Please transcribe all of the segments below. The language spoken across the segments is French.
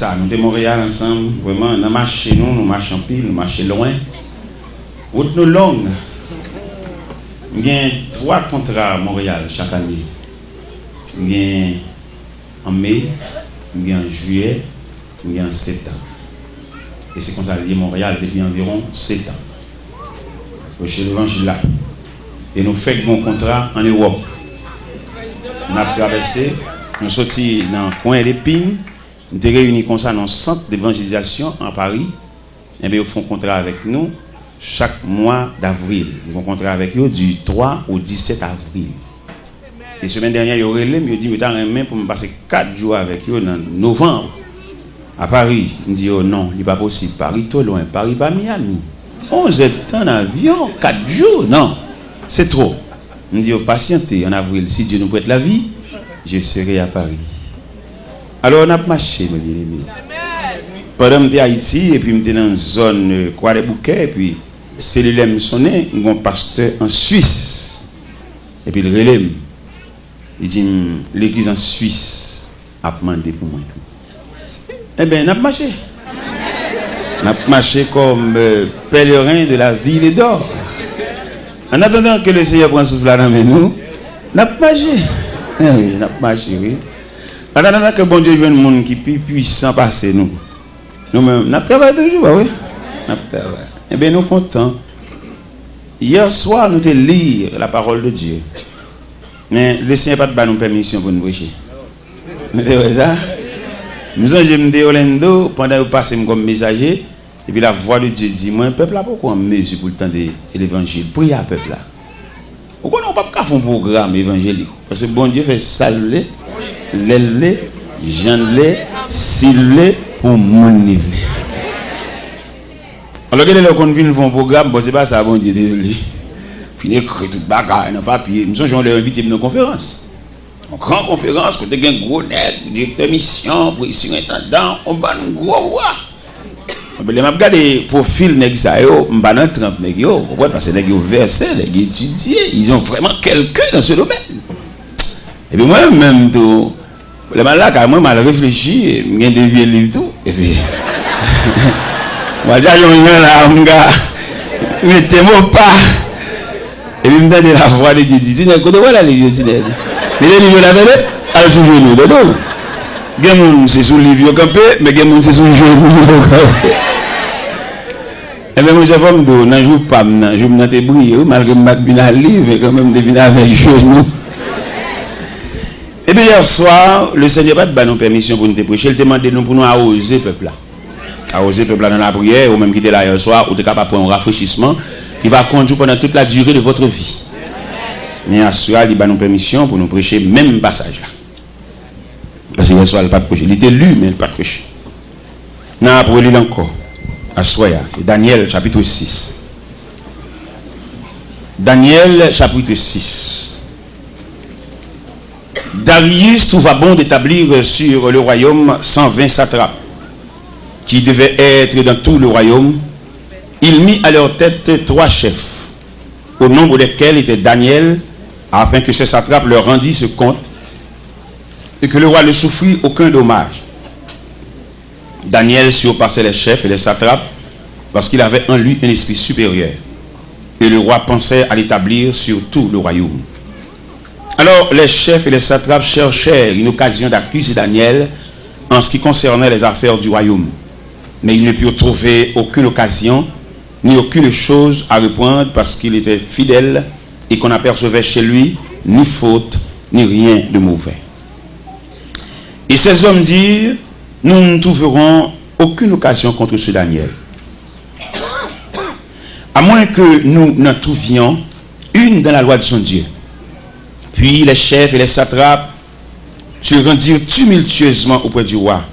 ça, nous de Montréal ensemble, vraiment, nous marchons, nous marchons pile, nous marchons loin. Route nous longue. Il y a 3 contrats à Montréal chaque année. Il y a en mai, il y a en juillet, il y a en septembre. Et c'est comme ça que Montréal depuis environ 7 ans. Chez l'évangile là. Et nous faisons un contrat en Europe. Nous avons traversé, nous sommes sortis dans le coin d'Épine, nous sommes réunis comme ça dans le centre d'évangélisation en Paris. Et bien, ils font un contrat avec nous chaque mois d'avril. Ils font un contrat avec eux du 3 au 17 avril. Et la semaine dernière, ils ont relé, ils ont dit, mais un main pour me passer 4 jours avec eux en novembre à Paris. Ils disent, oh non, il n'est pas possible. Paris, trop loin. Paris, pas Miami. 11 temps en avion, 4 jours. Non, c'est trop. Ils disent, oh, patientez en avril. Si Dieu nous prête la vie, je serai à Paris. Alors, on a marché, mes bien-aimés. Pendant que j'étais à Haïti, et puis j'étais dans une zone Croix-des-Bouquets, et puis cellulaire me sonnait, il y a un pasteur en Suisse. Et puis le relais, il dit, l'église en Suisse a demandé pour moi. Eh bien, on a marché. On a marché comme pèlerin de la ville d'or. En attendant que le Seigneur prenne souffle dans nous, on a marché. Eh oui, on a marché, oui. En attendant que bon Dieu vienne, monde qui est plus puissant passer nous. Nous-mêmes, nous travaillons toujours, oui. Eh bien, nous sommes contents. Hier soir, nous avons lu la parole de Dieu. Mais le Seigneur n'a pas de permission pour nous prêcher. Nous avons dit Orlando, pendant que vous passez comme messager, et puis la voix de Dieu dit, moi, peuple là, pourquoi on mesure pour le temps de l'évangile? Priez à peuple là. Pourquoi on n'a pas faire un programme évangélique? Parce que bon Dieu fait saluer, l'élever, j'enlever, s'iller pour mon niveau. Alors que les gens qui font un programme, bon, c'est pas ça, bon Dieu, désolé. Puis ils écrivent tout bagarre dans le papier. Nous sommes invités à une conférence. Une grande conférence, quand il y a un gros net, directeur mission, président intendant, on va nous gros. Je vais regarder le profil de ça, je vais dans 30 nègres, parce que les versés, les étudiés, ils ont vraiment quelqu'un dans ce domaine. Et puis moi-même, le mal là, quand moi, mal réfléchi, je viens de dévier le livre tout. Et puis, moi, j'ai un là, mon gars, mettez-moi pas. Et puis, je me donne la voix de Dieu, je dis, écoute, voilà les vieux, mais les livres là, elles sont genoux, de l'eau. Quelqu'un c'est sous le livre campé, mais quelqu'un c'est sous le genou. Et bien, moi, j'ai fait un jour, je ne pas, je me suis brillé, malgré que je suis dans le livre, mais quand même, je suis avec le genou. Et bien, hier soir, le Seigneur n'a pas de permission pour nous prêcher. Il demande nous pour nous arroser le peuple là. Arroser le peuple là dans la prière, ou même quitter là hier soir, ou de capable prendre un rafraîchissement qui va conduire pendant toute la durée de votre vie. Mais hier soir, il a nous permission pour nous prêcher même passage là. Parce que hier soir, il n'a pas prêché. Il était lu, mais il n'a pas prêché. Non, pour lire encore. À soir, c'est Daniel chapitre 6. Daniel chapitre 6. Darius trouva bon d'établir sur le royaume 120 satrapes qui devaient être dans tout le royaume. Il mit à leur tête 3 chefs, au nombre desquels était Daniel, afin que ces satrapes leur rendissent ce compte et que le roi ne souffrit aucun dommage. Daniel surpassait les chefs et les satrapes parce qu'il avait en lui un esprit supérieur. Et le roi pensait à l'établir sur tout le royaume. Alors les chefs et les satrapes cherchèrent une occasion d'accuser Daniel en ce qui concernait les affaires du royaume. Mais ils ne purent trouver aucune occasion, ni aucune chose à reprendre parce qu'il était fidèle et qu'on n'apercevait chez lui ni faute, ni rien de mauvais. Et ces hommes dirent, nous ne trouverons aucune occasion contre ce Daniel. À moins que nous n'en trouvions une dans la loi de son Dieu. Puis les chefs et les satrapes se rendirent tumultueusement auprès du roi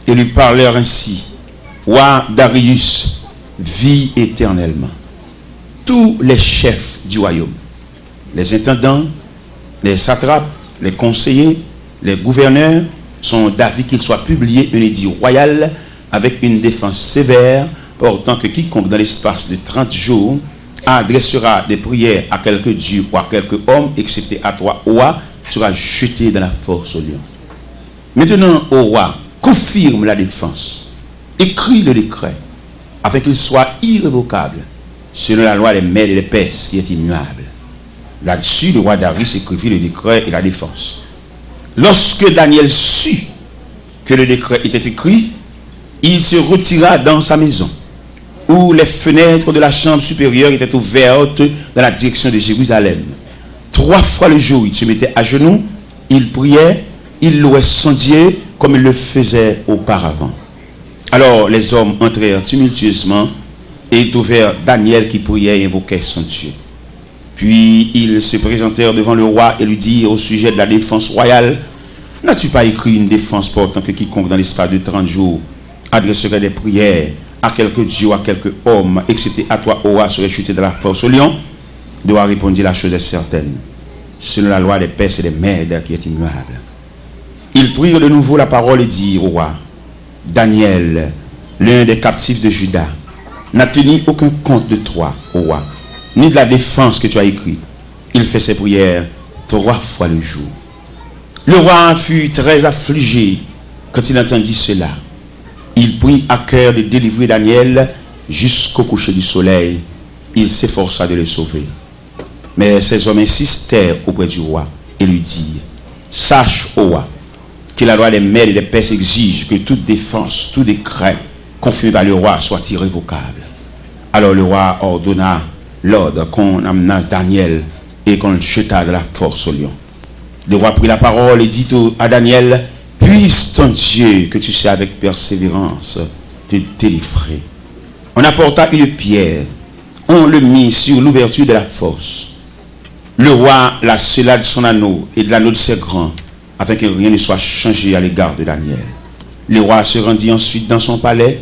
et lui parlèrent ainsi. Roi Darius, vis éternellement. Tous les chefs du royaume, les intendants, les satrapes, les conseillers, les gouverneurs, sont d'avis qu'il soit publié un édit royal avec une défense sévère, portant que quiconque dans l'espace de 30 jours adressera des prières à quelque dieu ou à quelque homme, excepté à toi, roi, sera jeté dans la force au lion. Maintenant, ô roi, confirme la défense, écrit le décret, afin qu'il soit irrévocable, selon la loi des Mèdes et des Perses qui est immuable. Là-dessus, le roi Darius écrivit le décret et la défense. Lorsque Daniel sut que le décret était écrit, il se retira dans sa maison, où les fenêtres de la chambre supérieure étaient ouvertes dans la direction de Jérusalem. 3 fois le jour, il se mettait à genoux, il priait, il louait son Dieu comme il le faisait auparavant. Alors les hommes entrèrent tumultueusement et trouvèrent Daniel qui priait et invoquait son Dieu. Puis ils se présentèrent devant le roi et lui dirent au sujet de la défense royale: n'as-tu pas écrit une défense portant que quiconque dans l'espace de 30 jours adresserait des prières à quelque dieu, à quelque homme, excepté à toi, ô roi, serait chuté de la force au lion? Le roi répondit: la chose est certaine, selon la loi des Perses et des Mèdes qui est immuable. Ils prirent de nouveau la parole et dirent au roi: Daniel, l'un des captifs de Juda, n'a tenu aucun compte de toi, ô roi, ni de la défense que tu as écrite. Il fait ses prières 3 fois le jour. Le roi fut très affligé quand il entendit cela. Il prit à cœur de délivrer Daniel jusqu'au coucher du soleil. Il s'efforça de le sauver. Mais ces hommes insistèrent auprès du roi et lui dirent: sache, ô roi, que la loi des Mèdes et des Perses exige que toute défense, tout décret confirmé par le roi soit irrévocable. Alors le roi ordonna l'ordre qu'on amena Daniel et qu'on le jeta de la force au lion. Le roi prit la parole et dit à Daniel: puisse ton Dieu, que tu sais avec persévérance, te délivrer. On apporta une pierre, on le mit sur l'ouverture de la fosse. Le roi la scella de son anneau et de l'anneau de ses grands, afin que rien ne soit changé à l'égard de Daniel. Le roi se rendit ensuite dans son palais.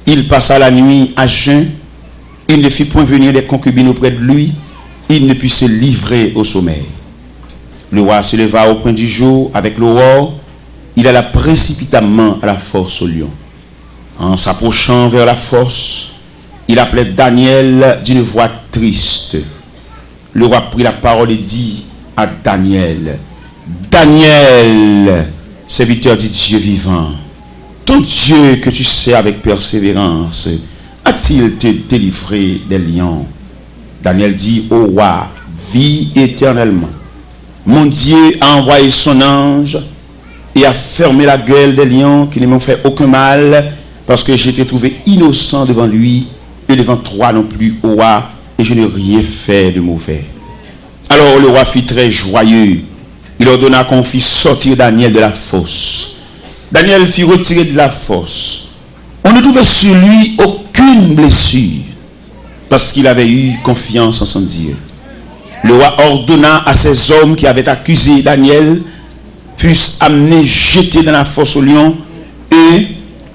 Il passa la nuit à jeun. Il ne fit point venir les concubines auprès de lui. Il ne put se livrer au sommeil. Le roi se leva au point du jour avec l'aurore. Il alla précipitamment à la fosse au lion. En s'approchant vers la fosse, il appelait Daniel d'une voix triste. Le roi prit la parole et dit à Daniel: Daniel, serviteur du Dieu vivant, ton Dieu que tu sais avec persévérance, a-t-il te délivré des lions? Daniel dit au roi: vis éternellement. Mon Dieu a envoyé son ange et a fermé la gueule des lions qui ne m'ont fait aucun mal, parce que j'étais trouvé innocent devant lui et devant toi non plus, ô roi, et je n'ai rien fait de mauvais. Alors le roi fut très joyeux. Il ordonna qu'on fît sortir Daniel de la fosse. Daniel fut retiré de la fosse. On ne trouvait sur lui aucune blessure, parce qu'il avait eu confiance en son Dieu. Le roi ordonna à ces hommes qui avaient accusé Daniel fussent amenés, jetés dans la fosse aux lions, et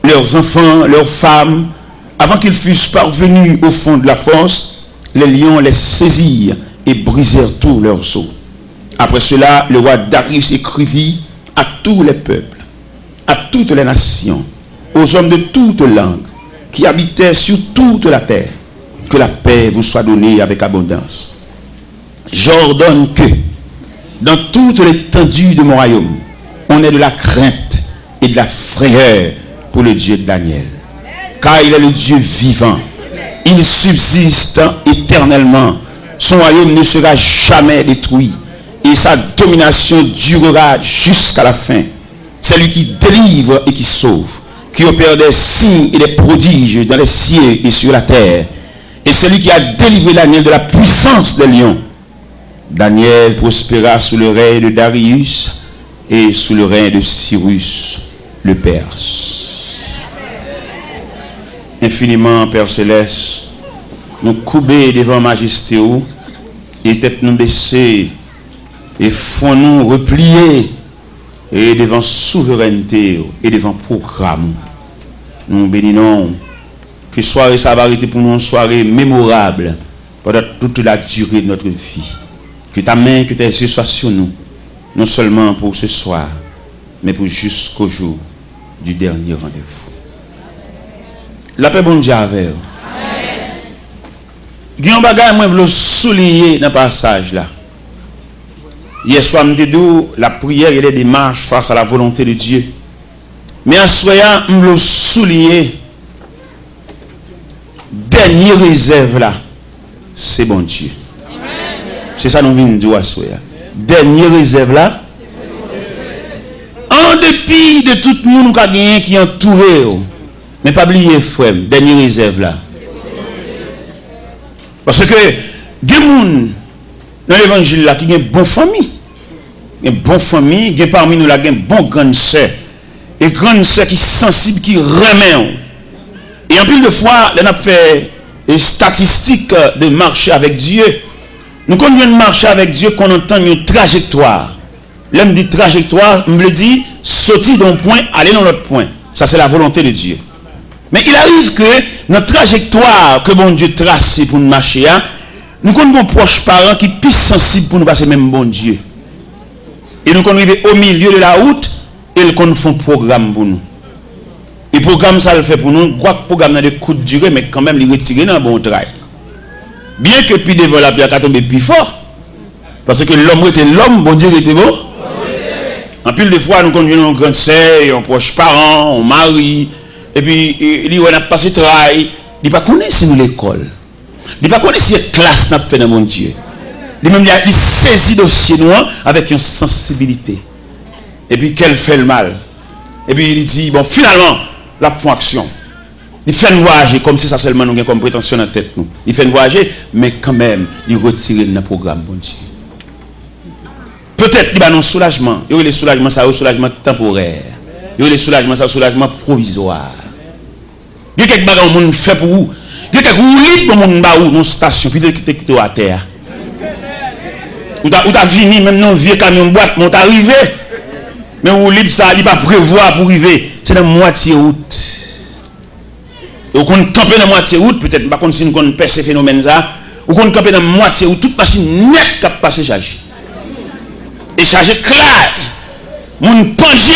leurs enfants, leurs femmes, avant qu'ils fussent parvenus au fond de la fosse, les lions les saisirent et brisèrent tous leurs os. Après cela, le roi Darius écrivit à tous les peuples, à toutes les nations, aux hommes de toutes langues qui habitaient sur toute la terre, que la paix vous soit donnée avec abondance. J'ordonne que, dans toute l'étendue de mon royaume, on ait de la crainte et de la frayeur pour le Dieu de Daniel. Car il est le Dieu vivant. Il subsiste éternellement. Son royaume ne sera jamais détruit. Et sa domination durera jusqu'à la fin. C'est lui qui délivre et qui sauve, qui opère des signes et des prodiges dans les cieux et sur la terre. Et c'est lui qui a délivré Daniel de la puissance des lions. Daniel prospéra sous le règne de Darius et sous le règne de Cyrus le Perse. Infiniment, Père Céleste, nous couper devant majesté et tête nous baisser et font nous replier et devant souveraineté et devant programme. Nous bénissons que soirée ça va arrêter pour nous une soirée mémorable pendant toute la durée de notre vie. Que ta main, que tes yeux soient sur nous, non seulement pour ce soir, mais pour jusqu'au jour du dernier rendez-vous. La paix bon Dieu avec vous. Il y a un bagage que je veux souligner dans le passage là. Hier soir, je me dis la prière et les démarches face à la volonté de Dieu. Mais à soya, je veux souligner, dernière réserve là, c'est bon Dieu. C'est ça que nous venons de dire à soya. Dernière réserve là, en dépit de tout le monde qui est entouré, mais pas oublier, frère, dernière réserve là. Parce que, il y a des gens dans l'évangile là qui ont une bonne famille. Une bonne famille, il y a parmi nous là, une bonne grande sœur. Et grande sœur qui est sensible, qui remet. Et en plus de fois, on a fait des statistiques de marcher avec Dieu. Nous, quand on vient de marcher avec Dieu, qu'on entend une trajectoire. L'homme dit trajectoire, on me dit sortir d'un point, aller dans l'autre point. Ça, c'est la volonté de Dieu. Mais il arrive que notre trajectoire que bon Dieu trace pour nous marcher, nous avons proches parents qui sont plus sensibles pour nous passer même bon Dieu. Et nous arrivons au milieu de la route et ils font un programme pour nous. Et le programme, ça le fait pour nous. Quoi que le programme a des coups de durée, mais quand même, il retire dans un bon travail. Bien que puis devant la pierre, tombe plus fort. Parce que l'homme était l'homme, bon Dieu était beau. En pile de fois, nous conduisons un grand sœur, un proche parent, un mari. Et puis, il dit, on a passé le travail. Il ne connaît pas si nous l'école. Il ne connaît pas si la classe n'a pas fait dans mon Dieu. Il saisit le dossier noir avec une sensibilité. Et puis, qu'elle fait le mal. Et puis, il dit, bon, finalement, la font action. Il fait nous voyager, comme si ça seulement nous avons comme prétention dans la tête. Nous. Il fait nous voyager, mais quand même, il retire le programme, bon Dieu. Peut-être qu'il y a un soulagement. Il y a le soulagement, ça un soulagement temporaire. Il y a le soulagement, ça un soulagement provisoire. Il y a quelques bagages que monde fait pour vous. Il y a quelques roulis pour monde dans une station, puis il y a à terre. Ou t'as fini, même dans un vieux camion boîte, mais arrivé. Mais vous libre ça, il pas prévoir pour arriver. C'est la moitié route. Et vous comptez camper dans la moitié route, peut-être, par contre, si nous connaissons ce phénomène là, vous comptez camper dans la moitié route, toute machine nette qui passe chargée. Et chargée clair. Mon penché,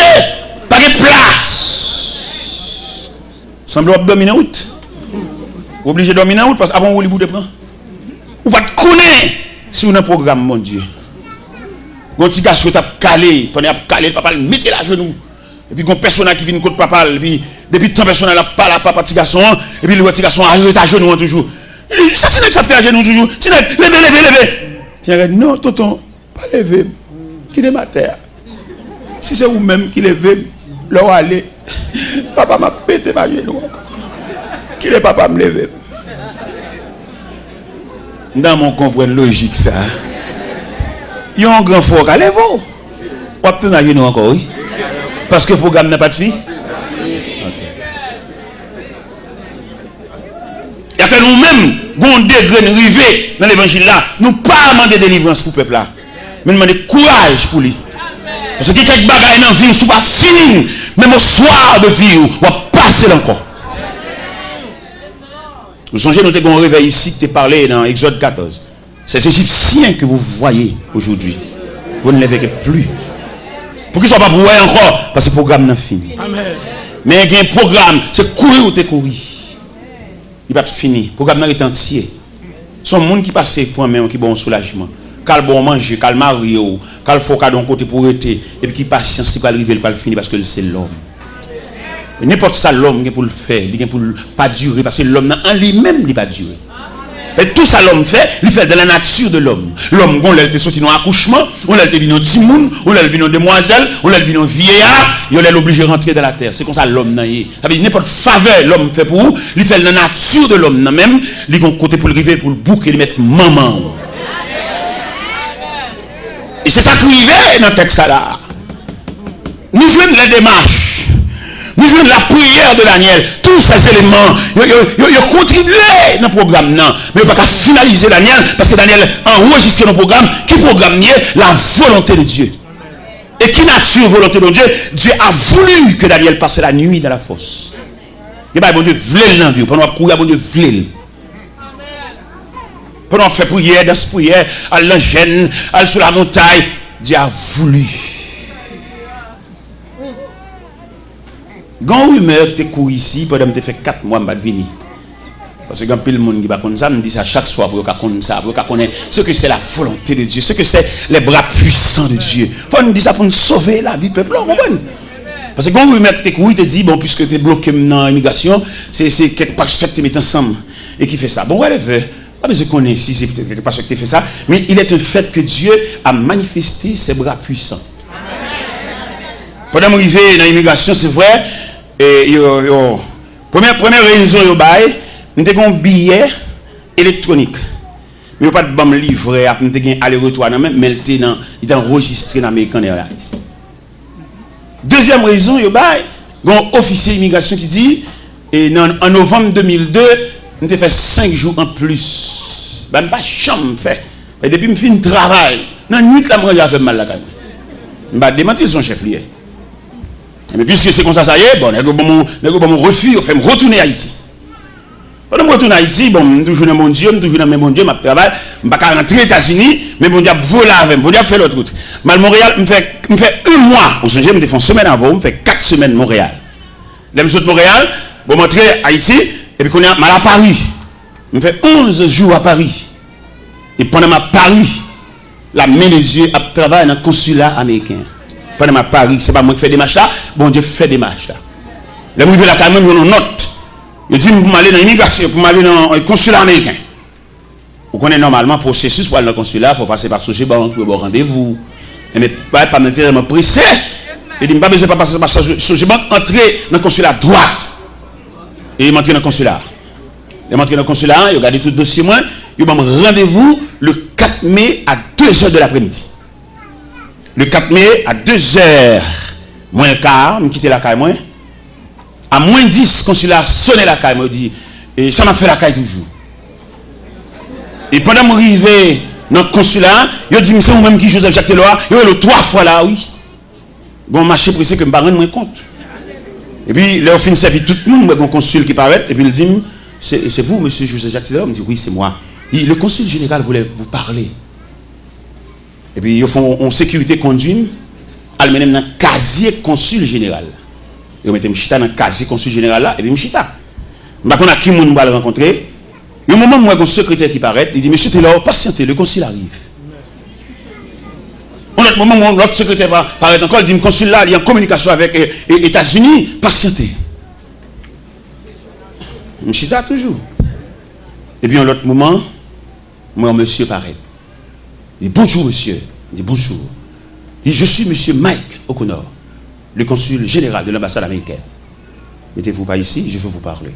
pas de place. Semble vous dominer la route. Vous obligez de dominer la route parce qu'avant vous les prendre. Vous ne connaissez pas si vous avez un programme, mon Dieu. Quand petit garçon qui a calé, pendant qu'il a calé, le papa le mettait à genoux. Et puis, quand personne qui vient contre papa, et puis, depuis tant personne n'a pas la papa petit garçon, et puis le petit garçon arrive à genoux toujours. Il dit, ça c'est que ça fait à genoux toujours. C'est levez. Tiens, non, tonton, pas lever. Quittez ma terre. Si c'est vous-même qui levez, là où aller, papa m'a pété ma genou. Qui est papa me lever? Dans mon comprendre logique, ça. Il y a un grand fort à lever. Ou à à genoux encore, oui? Parce que le programme n'a pas de fille? Il y a que nous-mêmes, nous degré de river dans l'évangile là, nous ne pas demander délivrance pour le peuple là. Mais nous demander courage pour lui. Parce que quelques bagages dans la vie, ne pas fini. Même au soir de vie, on va passer encore. Vous songez, nous avons un réveil ici qui est parlé dans Exode 14. C'est ces Égyptiens que vous voyez aujourd'hui. Vous ne les verrez plus. Pour qu'ils ne soient pas pour encore, parce que le programme n'est fini. Mais il y a un programme, c'est courir ou te courir. Il va être fini. Le programme est entier. Son monde qui passe pour un qui bon soulagement. Quand bon manger, quand marié, quand il faut d'un côté pour être, et puis qui patience, qui va arriver, il va le finir parce que c'est l'homme. N'importe ça, l'homme qui pour le faire, il ne pour pas durer, parce que l'homme en lui-même, il ne va pas durer. Et tout ça, l'homme fait, il fait de la nature de l'homme. L'homme, on l'a été sorti dans l'accouchement, on l'a été vu dans Timoun, on l'a vu dans demoiselle, on l'a vu dans vieillard, et on l'a obligé de rentrer dans la terre. C'est comme ça l'homme n'a eu. N'importe faveur l'homme fait pour vous, il fait de la nature de l'homme même, il a un côté pour le river, pour le bouc et le mettre maman. Et c'est ça qui arrive dans le texte là. Nous jouons les démarches. Nous jouons la prière de Daniel. Tous ces éléments, ils contribuent dans le programme. Non. Mais il ne faut pas finaliser Daniel parce que Daniel a enregistré dans le programme qui programme la volonté de Dieu. Et qui nature volonté de Dieu? Dieu a voulu que Daniel passe la nuit dans la fosse. Et bien, bon Dieu voulait dans la vie. Pendant courir, bon Dieu voulait. Pendant faire prière, dans ce prière, à l'engène, à sur la montagne, Dieu a voulu. Quand rumeur qui te court ici, pendant que tu fais 4 mois, je vais venir. Parce que quand le monde qui va connaître ça, me dit ça chaque soir pour connaître ça, pour connaître ce que c'est la volonté de Dieu, ce que c'est les bras puissants de Dieu. Il faut nous dire ça pour nous sauver la vie peuple. Parce que quand vous mettez couille, te dit, bon, puisque tu es bloqué dans l'immigration, c'est quelque part que tu mets ensemble et qui fait ça. Bon, ouais, pas besoin qu'on ait si c'est quelque part que tu fais ça, mais il est un fait que Dieu a manifesté ses bras puissants. Pendant que je suis dans l'immigration, c'est vrai, première raison, nous avons un billet électronique. Mais pas de bon livret, nous avons un aller-retour, mais il est enregistré dans l'American Airlines. Deuxième raison, il y a un officier d'immigration qui dit, en novembre 2002, nous avons fait 5 jours en plus. Je n'ai pas de chambre fait. Et depuis que je finis le travail, dans la nuit, je vais faire mal la caille. Je vais démentir son chef lié. Mais puisque c'est comme ça, ça y est, bon, je vais mon refus, je vais retourner à Haïti. Pendant que je retourne à Haïti, bon, je suis toujours dans mon Dieu, je suis toujours dans mon Dieu, je travaille, je ne vais pas rentrer aux États-Unis, mais mon Dieu volé avec moi, je vais faire l'autre route. Mal Montréal, je fais 1 mois, au je me fais une semaine avant, je fais 4 semaines Montréal. Là, je suis de Montréal, je vais rentrer à Haïti, et puis quand je suis à Paris, je fais 11 jours à Paris. Et pendant ma Paris, la main les yeux à travailler dans le consulat américain. Pendant ma Paris, ce n'est pas moi qui fais des marches là, bon Dieu fait des marches là. Là, je vais là quand même, je note. Je dis, pour m'aller dans l'immigration, pour m'aller dans le consulat américain. Vous connaissez normalement le processus pour aller dans le consulat, il faut passer par Soje Bank, pour avoir rendez-vous. Mais pas nécessairement pressé. Il dit, je ne vais pas passer par Soje Bank, entrer dans le consulat droite. Et il m'entre dans le consulat. Il m'entre dans le consulat, il regarde tout le dossier, il m'a rendez-vous le 4 mai à 2h de l'après-midi. Le 4 mai à 2h moins le quart, je quitte la caille moi. À moins 10, consulat sonne la caille, me dit, et ça m'a fait la caille toujours. Et pendant que je suis arrivé dans le consulat, il dit, c'est moi-même qui Joseph Jacques Taylor, il y a eu 3 fois là, oui. Bon, marché pressé que je ne me rends moins compte. Et puis, là, on finit servir tout le monde, mon consul qui paraît, et puis il dit, c'est vous, monsieur Joseph Jacques Taylor? Il me dit, oui, c'est moi. Le consul général voulait vous parler. Et puis, ils font en sécurité conduite, ils me dans le casier consul général. Ils mettent Mchita dans le casier consul général là, et puis Mchita. Je ne sais pas qui je vais rencontrer. Et au moment où il y a un secrétaire qui paraît, il dit, monsieur Taylor, patientez, le consul arrive. Au moment où l'autre secrétaire va paraître encore, il dit, le consul là, il est en communication avec les États-Unis, patientez. Mchita toujours. Et puis, en l'autre moment, moi, monsieur paraît. Il dit, bonjour, monsieur. Il dit, bonjour. Il dit, je suis monsieur Mike O'Connor, le consul général de l'ambassade américaine. Mettez-vous pas ici, je veux vous parler.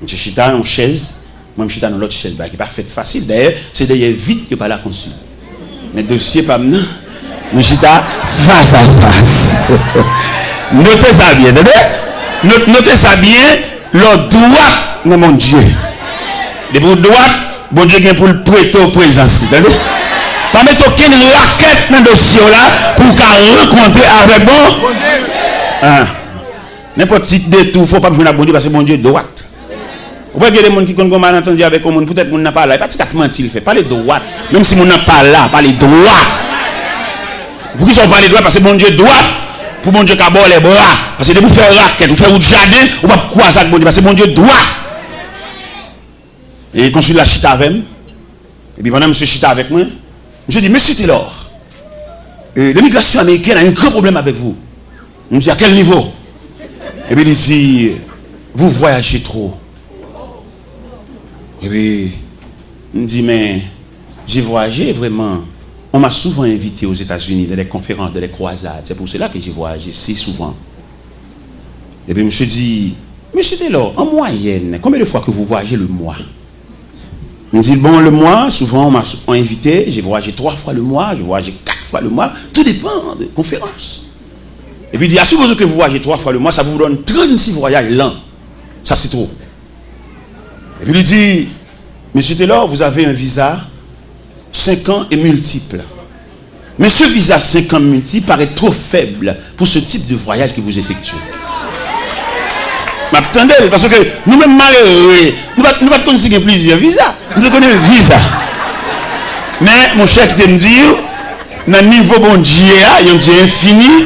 Je suis en chaise, moi, je suis dans l'autre chaise, qui n'est pas fait facile. D'ailleurs, c'est d'ailleurs vite que par la consul. Mais dossier, pas maintenant. Je suis face à face. Notez ça bien, notez ça bien, le droit dans mon Dieu. Les pour droit, bon Dieu vient pour le prêter au présence. Pas mettre aucune raquette dans le dossier là pour qu'elle rencontre avec bon. N'importe qui détour, il ne faut pas venir à bon Dieu parce que bon Dieu est droite. Vous voyez des gens qui ont malentendu avec le monde, peut-être qu'on n'a pas là. Il n'y a pas de mentir, il fait pas les droits. Même si on n'a pas là, pas les droits. Pourquoi ils sont pas les droits? Parce que bon Dieu est droit. Pour bon Dieu qui a les bras. Parce que vous faire raquette, vous faire un jardin, vous ne pouvez pas croiser avec bon Dieu. Parce que bon Dieu est droit. Et il consulte la chita avec moi. Et puis pendant que monsieur chita avec moi, je dis, monsieur Taylor, l'immigration américaine a un grand problème avec vous. Je me dis, à quel niveau? Et puis il dit, vous voyagez trop. Et puis, il me dit, mais j'ai voyagé vraiment. On m'a souvent invité aux États-Unis dans des conférences, dans des croisades. C'est pour cela que j'ai voyagé si souvent. Et puis, monsieur dit, monsieur Taylor, en moyenne, combien de fois que vous voyagez le mois? Il me dit, bon, le mois, souvent on m'a invité, j'ai voyagé 3 fois le mois, j'ai voyagé 4 fois le mois, tout dépend des conférences. Et puis il dit, à supposer que vous voyagez 3 fois le mois, ça vous donne 36 voyages l'an. Ça c'est trop. Et puis il dit, monsieur Taylor, vous avez un visa 5 ans et multiple. Mais ce visa 5 ans multiple paraît trop faible pour ce type de voyage que vous effectuez. M'attendez, parce que nous-mêmes malheureux, nous ne pas conseguir plusieurs visas. Nous connaissons visa. Mais mon cher qui me dit, dans le niveau bon Dieu, il y a un Dieu infini,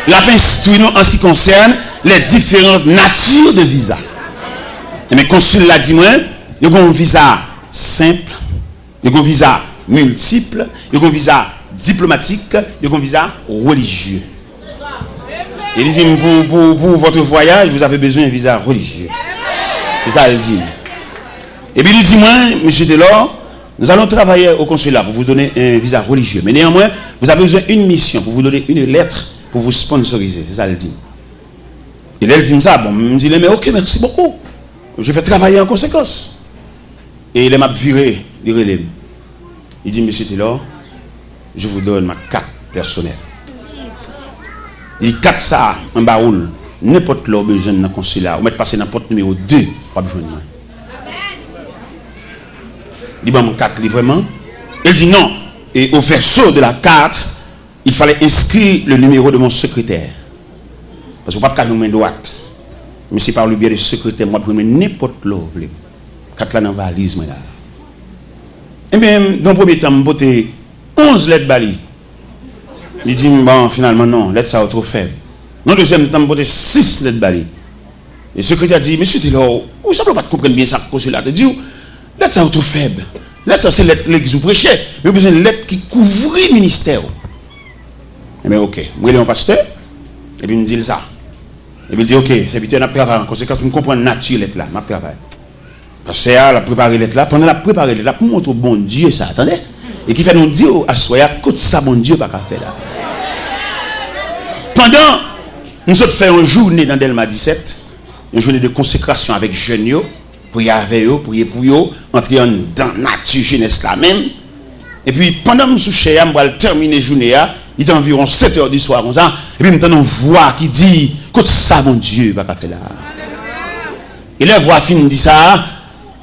la paix instruit nous en ce qui concerne les différentes natures de visa. Et mes consuls l'a dit moi, il y a un visa simple, il y a un visa multiple, il y a un visa diplomatique, il y a un visa religieux. Il dit, pour votre voyage, vous avez besoin d'un visa religieux. C'est ça, il dit. Et puis il dit, moi, monsieur Taylor, nous allons travailler au consulat pour vous donner un visa religieux. Mais néanmoins, vous avez besoin d'une mission pour vous donner une lettre pour vous sponsoriser. C'est ça, il dit. Et là, il dit ça. Bon, il me dit, mais ok, merci beaucoup. Je vais travailler en conséquence. Et il m'a viré, il relève. Il dit, monsieur Taylor, je vous donne ma carte personnelle. Il carte ça en baoul. N'importe l'heure besoin dans le consulat. Vous mettez passer dans la porte numéro 2. Pas besoin de moi. Il dit, mon carte, vraiment. Il dit non. Et au verso de la carte, il fallait inscrire le numéro de mon secrétaire. Parce que vous ne pouvez pas main droite. Mais c'est par le biais du secrétaire, moi, je peux n'importe l'heure. Carte là dans la valise. Et bien, dans le premier temps, je vais 11 lettres bali. Il dit, bon, finalement, non, lettres ça trop faible. Dans le deuxième temps, je vais 6 lettres bali. Et le secrétaire dit, monsieur Taylor, vous ne savez pas comprendre bien ça, consulat. Il dit, lettres ça trop faible. Lettres ça, c'est l'église vous prêchez. Mais vous avez besoin de lettres qui couvrent le ministère. Eh bien, ok. Moi, je suis un pasteur. Et puis, il me dit ça. Et puis, il dit, ok, c'est bien, on a travaillé en conséquence, pour comprendre la nature de lettre là. Je travaille. Parce que a préparé lettre là. Pendant la préparé lettre là, pour montrer bon Dieu, ça, attendez. Et qui fait nous dire à Soya, côté ça, bon Dieu, pas qu'à faire là. Pendant, nous avons fait une journée dans Delma 17, une journée de consécration avec jeunes, prier avec eux, prier pour eux, entrer dans la nature jeunesse là même. Et puis, pendant que je suis terminer la journée, il est environ 7 h du soir, comme ça, et puis, nous avons une voix qui dit, côté ça, mon Dieu, pas qu'à faire là. Et la voix finit dit ça.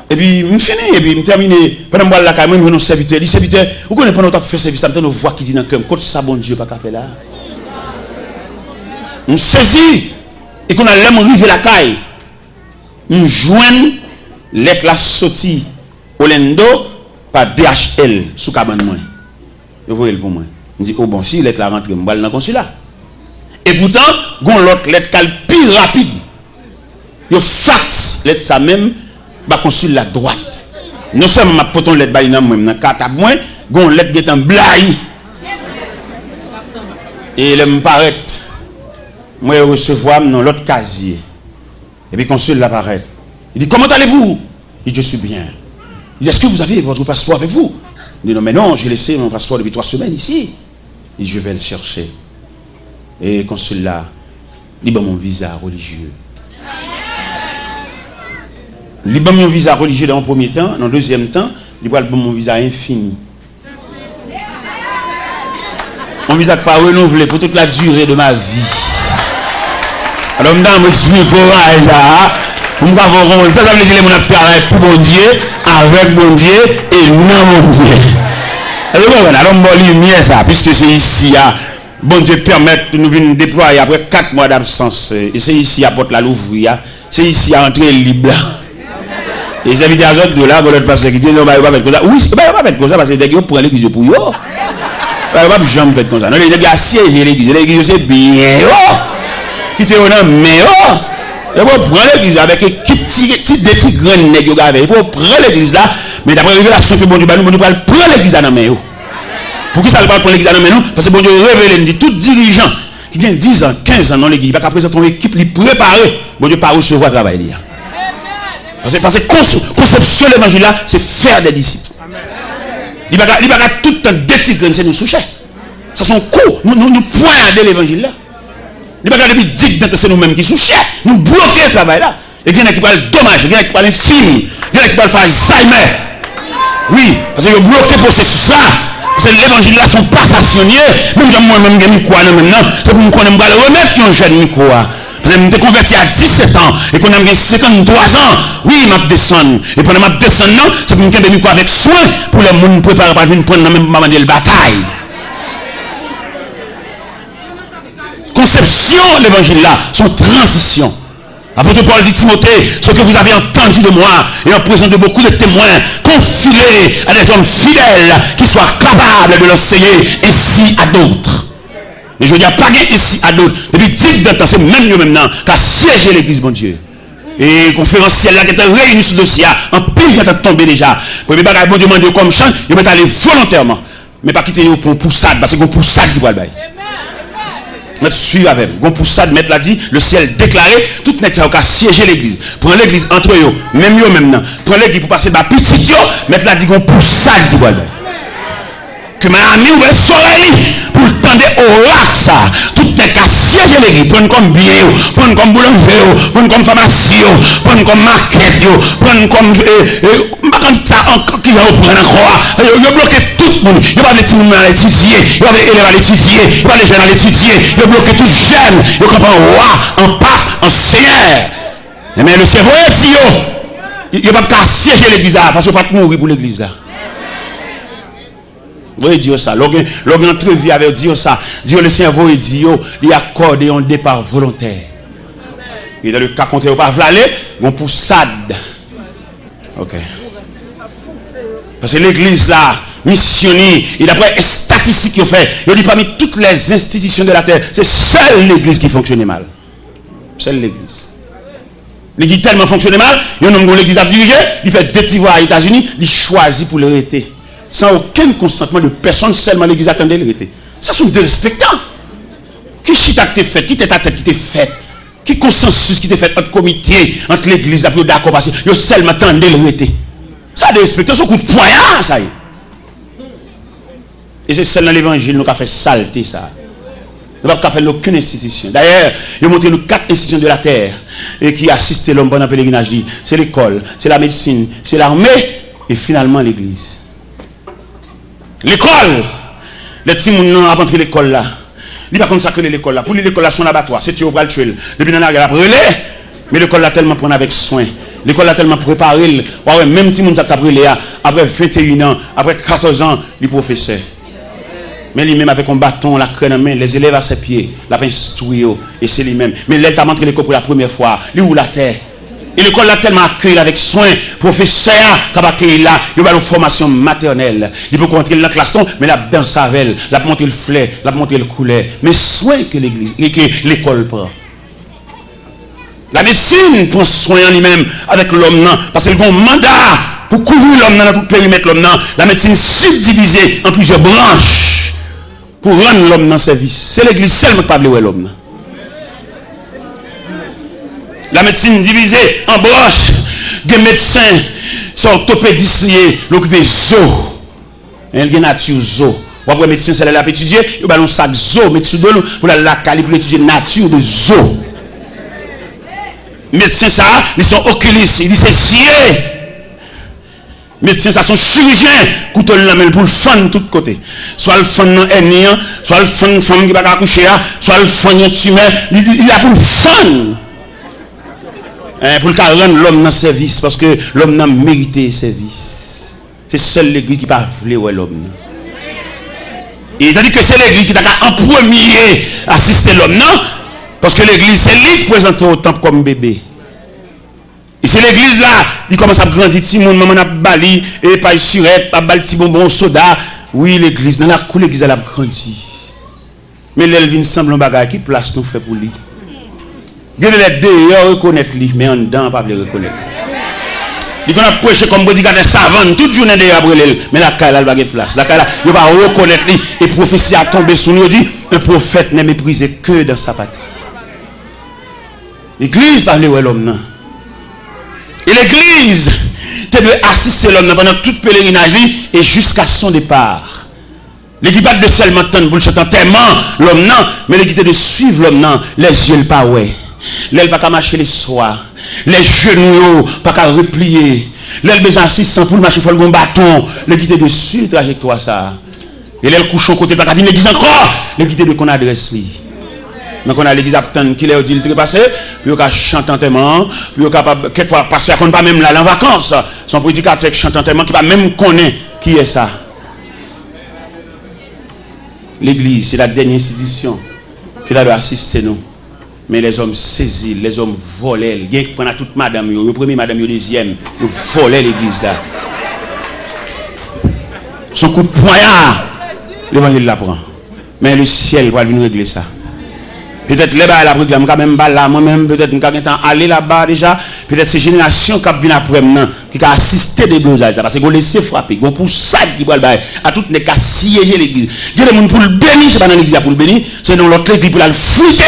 Et puis, je finis, et puis, je termine, pendant que je suis là, je suis un serviteur. Les serviteurs, vous connaissez pendant que je fais service, je une voix qui dit dans le cœur, côté ça, bon Dieu, pas qu'à faire là. Je saisis, et qu'on a l'aime arrivé la caille, je joigne l'être la sortie au Lendo par DHL sous cabane moi. Vous voyez le pour moi. Je dis, oh bon, si l'être la rentrée, je vais dans le consulat. Et pourtant, gon l'autre lettre qui est plus rapide. Yo fax lettre ça même, ba consulat droite. Non seulement ma poton lettre ba nan même dans carte à moi, gon lettre qui est en blaye. Et il me paraît moi recevoir dans l'autre casier. Et puis consul l'apparaît. Il dit, comment allez-vous? Il dit, je suis bien. Il dit, est-ce que vous avez votre passeport avec vous? Il dit, non, mais non, j'ai laissé mon passeport depuis 3 semaines ici. Il dit, je vais le chercher. Et consul là, il dit, mon visa religieux. Il dit, mon visa religieux dans le premier temps. Dans le deuxième temps, il dit, mon visa infini. Mon visa pas renouvelé pour toute la durée de ma vie. Alors, je vais expliquer pour ça. Vous m'avez compris. Ça veut dire que mon travail pour mon Dieu, avec mon Dieu et non mon Dieu. Alors, je vais lumière ça, puisque c'est ici, bon Dieu permet de nous venir déployer après 4 mois d'absence. Et c'est ici à porte la l'ouvrir. C'est ici à entrer libre. Et les invités à autres de là, votre pasteur qui dit non, il va pas mettre comme ça. Oui, il va pas mettre comme ça parce que dès qu'ils prennent l'église pour eux. Il va pas jamais faire comme ça. Non, les gars siègent l'église. L'église c'est bien. Qui te honnête, mais il faut prendre l'église avec une petite graine nègre avec. Il faut prendre l'église là, mais d'après la révélation que bon Dieu va nous prendre l'église dans main. Pour qui ça ne va pas prendre l'église dans main? Parce que bon Dieu révèle, dit tout dirigeant qui vient 10 ans, 15 ans dans l'église, il va présenter une équipe lui préparer. Bon Dieu pas recevoir travail là. Parce que conception de l'évangile là, c'est faire des disciples. Il va tout le temps détigrer, c'est nous soucher. Ça sont cours, nous pointer l'évangile là. Il va depuis 10 ans, c'est nous-mêmes qui souchons. Nous bloquons le travail là. Et il y en a qui parlent dommage, il y en a qui parlent film, il y en a qui parlent Alzheimer. Oui, parce que vous bloquez le processus là. Parce que l'évangile là sont pas stationnés. Même moi-même, j'ai mis quoi maintenant. C'est pour me connaître, je remettre qui ont jeune micro. Parce que je me converti à 17 ans et qu'on a 53 ans. Oui, je descends. Et pendant que je descends, c'est pour me faire des micros avec soin pour les gens préparer pour venir prendre même la bataille. Conception l'évangile là, son transition. Apôtre Paul dit Timothée, ce que vous avez entendu de moi et en présence de beaucoup de témoins, confiez à des hommes fidèles qui soient capables de l'enseigner ainsi à d'autres. Mais je veux dire, pas ici à d'autres. Depuis 10 ans, c'est même nous maintenant qu'à siéger l'église, bon Dieu. Et conférenciel là qui était réuni sur le dossier, en pile qui est tombé déjà. Pour les bagages, bon Dieu demande comme chant, ils vont aller volontairement. Mais pas quitter pour poussade, parce que c'est pour poussade qui va le bail. Mettre suivre avec. Gon pour ça de mettre là dit, le ciel déclaré, tout net a siéger l'église. Prends l'église entre eux, même eux même non. Prends l'église pour passer par petit yo, mettre là dit gon pour ça de bois. Que ma ami ou soleil pour le temps de oracle ça. Tout net a siéger l'église. Prendre comme bien, prendre comme boulanger, prendre comme pharmacie, prendre comme market, prendre comme ça encore qui va prendre encore. Yo bloqué tout le monde. Il va les petits monde à l'étudier, il va les élèves à l'étudier, il va les jeunes à l'étudier, il va bloquer tout jeune, il va comprendre en roi, en pape, en seigneur. Mais le cerveau est si il va pas siéger l'église là parce qu'il va pas mourir pour l'église là. Oui, Dieu ça. Lorsqu'on entrevue avec Dieu ça, Dieu le cerveau il dit il accorde un départ volontaire. Et dans le cas contraire, pas vlalé, on pour sad. OK. Parce que l'église là, missionnée, et d'après les statistiques qu'ils ont fait, il dit parmi toutes les institutions de la terre, c'est seule l'église qui fonctionnait mal. Seule l'église. L'église tellement fonctionnait mal, il y a un homme l'église a dirigé, il fait 2 petits voix aux États-Unis, il choisit pour l'arrêter. Sans aucun consentement de personne, seulement l'église attendait l'arrêter. Ça sont des respectants. Qui chita qui t'est fait, qui t'est ta tête qui t'est fait, qui consensus qui t'est fait entre comité, entre l'église, après d'accord parce que seulement attendait l'arrêter. Ça des respectants, son coup de poignard, ça y est. Et c'est celle dans l'évangile nous qui a fait saleté ça. Nous n'avons pas fait aucune institution. D'ailleurs, il a montré nous 4 institutions de la terre et qui assistent l'homme pendant le pèlerinage. C'est l'école, c'est la médecine, c'est l'armée et finalement l'église. L'école, les petits gens ont rentré l'école là. Il n'est pas consacré l'école là. Pour lui, l'école là, son abattoir. C'est tuer au bras le tuer. Depuis dans la guerre, après, mais l'école là tellement prendre avec soin. L'école a tellement préparé. Ouais, même si on a brûlé après 21 ans, après 14 ans, le professeur. Mais lui-même avec un bâton, la crème en main, les élèves à ses pieds, la pince et c'est lui-même. Mais l'état montré l'école pour la première fois, lui ou la terre. Et l'école l'a tellement accueilli avec soin, professeur, qui a accueilli là, il a une formation maternelle. Il peut rentrer dans la classe, mais la danse avec elle, la monter le fleur, la monter le couleur. Mais soin que l'église, que l'école prend. La médecine prend soin en lui-même avec l'homme, parce qu'elle a un mandat pour couvrir l'homme dans tout le périmètre l'homme. La médecine subdivisée en plusieurs branches pour rendre l'homme dans service. C'est l'église seulement qui parle de l'homme. La médecine divisée en branches, des médecins sont orthopédistes, l'occupé zo. Il y a nature zo. Ou après médecin, c'est là pour étudier, il y a un sac zo, médecin de pour la cali pour étudier nature de zo. Médecins ça, ils sont oculistes, ils disent c'est scié. Médecins ça sont chirurgiens, couteau la main pour le fan de tous côtés. Soit le fan dans hernie, soit le fan femme qui va pas accoucher, soit le fan tumeur, il a pour le fan. Pour le rendre l'homme dans service parce que l'homme n'a mérité service. C'est seule l'église qui va vouloir l'homme. Et il a dit que c'est l'église qui t'a en premier assister l'homme, non? Parce que l'église, c'est lui qui présente au temple comme bébé. Et c'est l'église là, il commence à grandir, si mon maman a bali, et pas surette, pas bali, petit bonbon, soda. Oui, l'église, dans la cour, l'église, elle a grandi. Mais elle vient semble un bagage qui place nous fait pour lui. Il y a les deux, il reconnaître lui, mais en dedans, pas le reconnaître. Il a prêché comme bodyguard savant, toute journée d'ailleurs, mais la caille, elle va gagner place. La caille, il va reconnaître lui, et prophétie a tombé sur nous, il dit, un prophète n'est méprisé que dans sa patrie. L'église parle de l'homme. Et l'église, tu dois assister l'homme pendant tout pèlerinage et jusqu'à son départ. L'église pas de seulement attendre pour le chanter tellement l'homme non, mais l'église de suivre l'homme non, les yeux pas ouais. L'aile pas marcher les soirs, les genoux pas qu'à replier. L'aile besoin assistant pour marcher faut le bâton, l'église de suivre trajectoire ça. Et l'aile couche côté pas qu'à venir l'église encore, l'église de qu'on adresse lui. Donc on a l'église attend qu'il ait dit le trépasser, puis on a chanté tellement, puis on capable quelquefois passer à pas même là en vacances, son prédicateur qui chante tellement qui pas même connaît qui est ça. L'église c'est la dernière institution qui doit assister nous. Mais les hommes saisis, les hommes volés, ils prennent toute madame, le premier madame, le deuxième, ils volaient l'église là. Son coup de poignard, l'évangile l'apprend. Mais le ciel va venir régler ça. Peut-être les bas la programme quand même pas là moi-même peut-être nous avons aller là-bas déjà peut-être ces générations qui viennent après maintenant qui a assisté des glossages parce que vous laissez frapper vous pour ça qui va le bail à toutes les cas siéger l'église il y a des gens pour le bénir c'est pas dans l'église pour le bénir c'est dans l'autre église pour la fruiter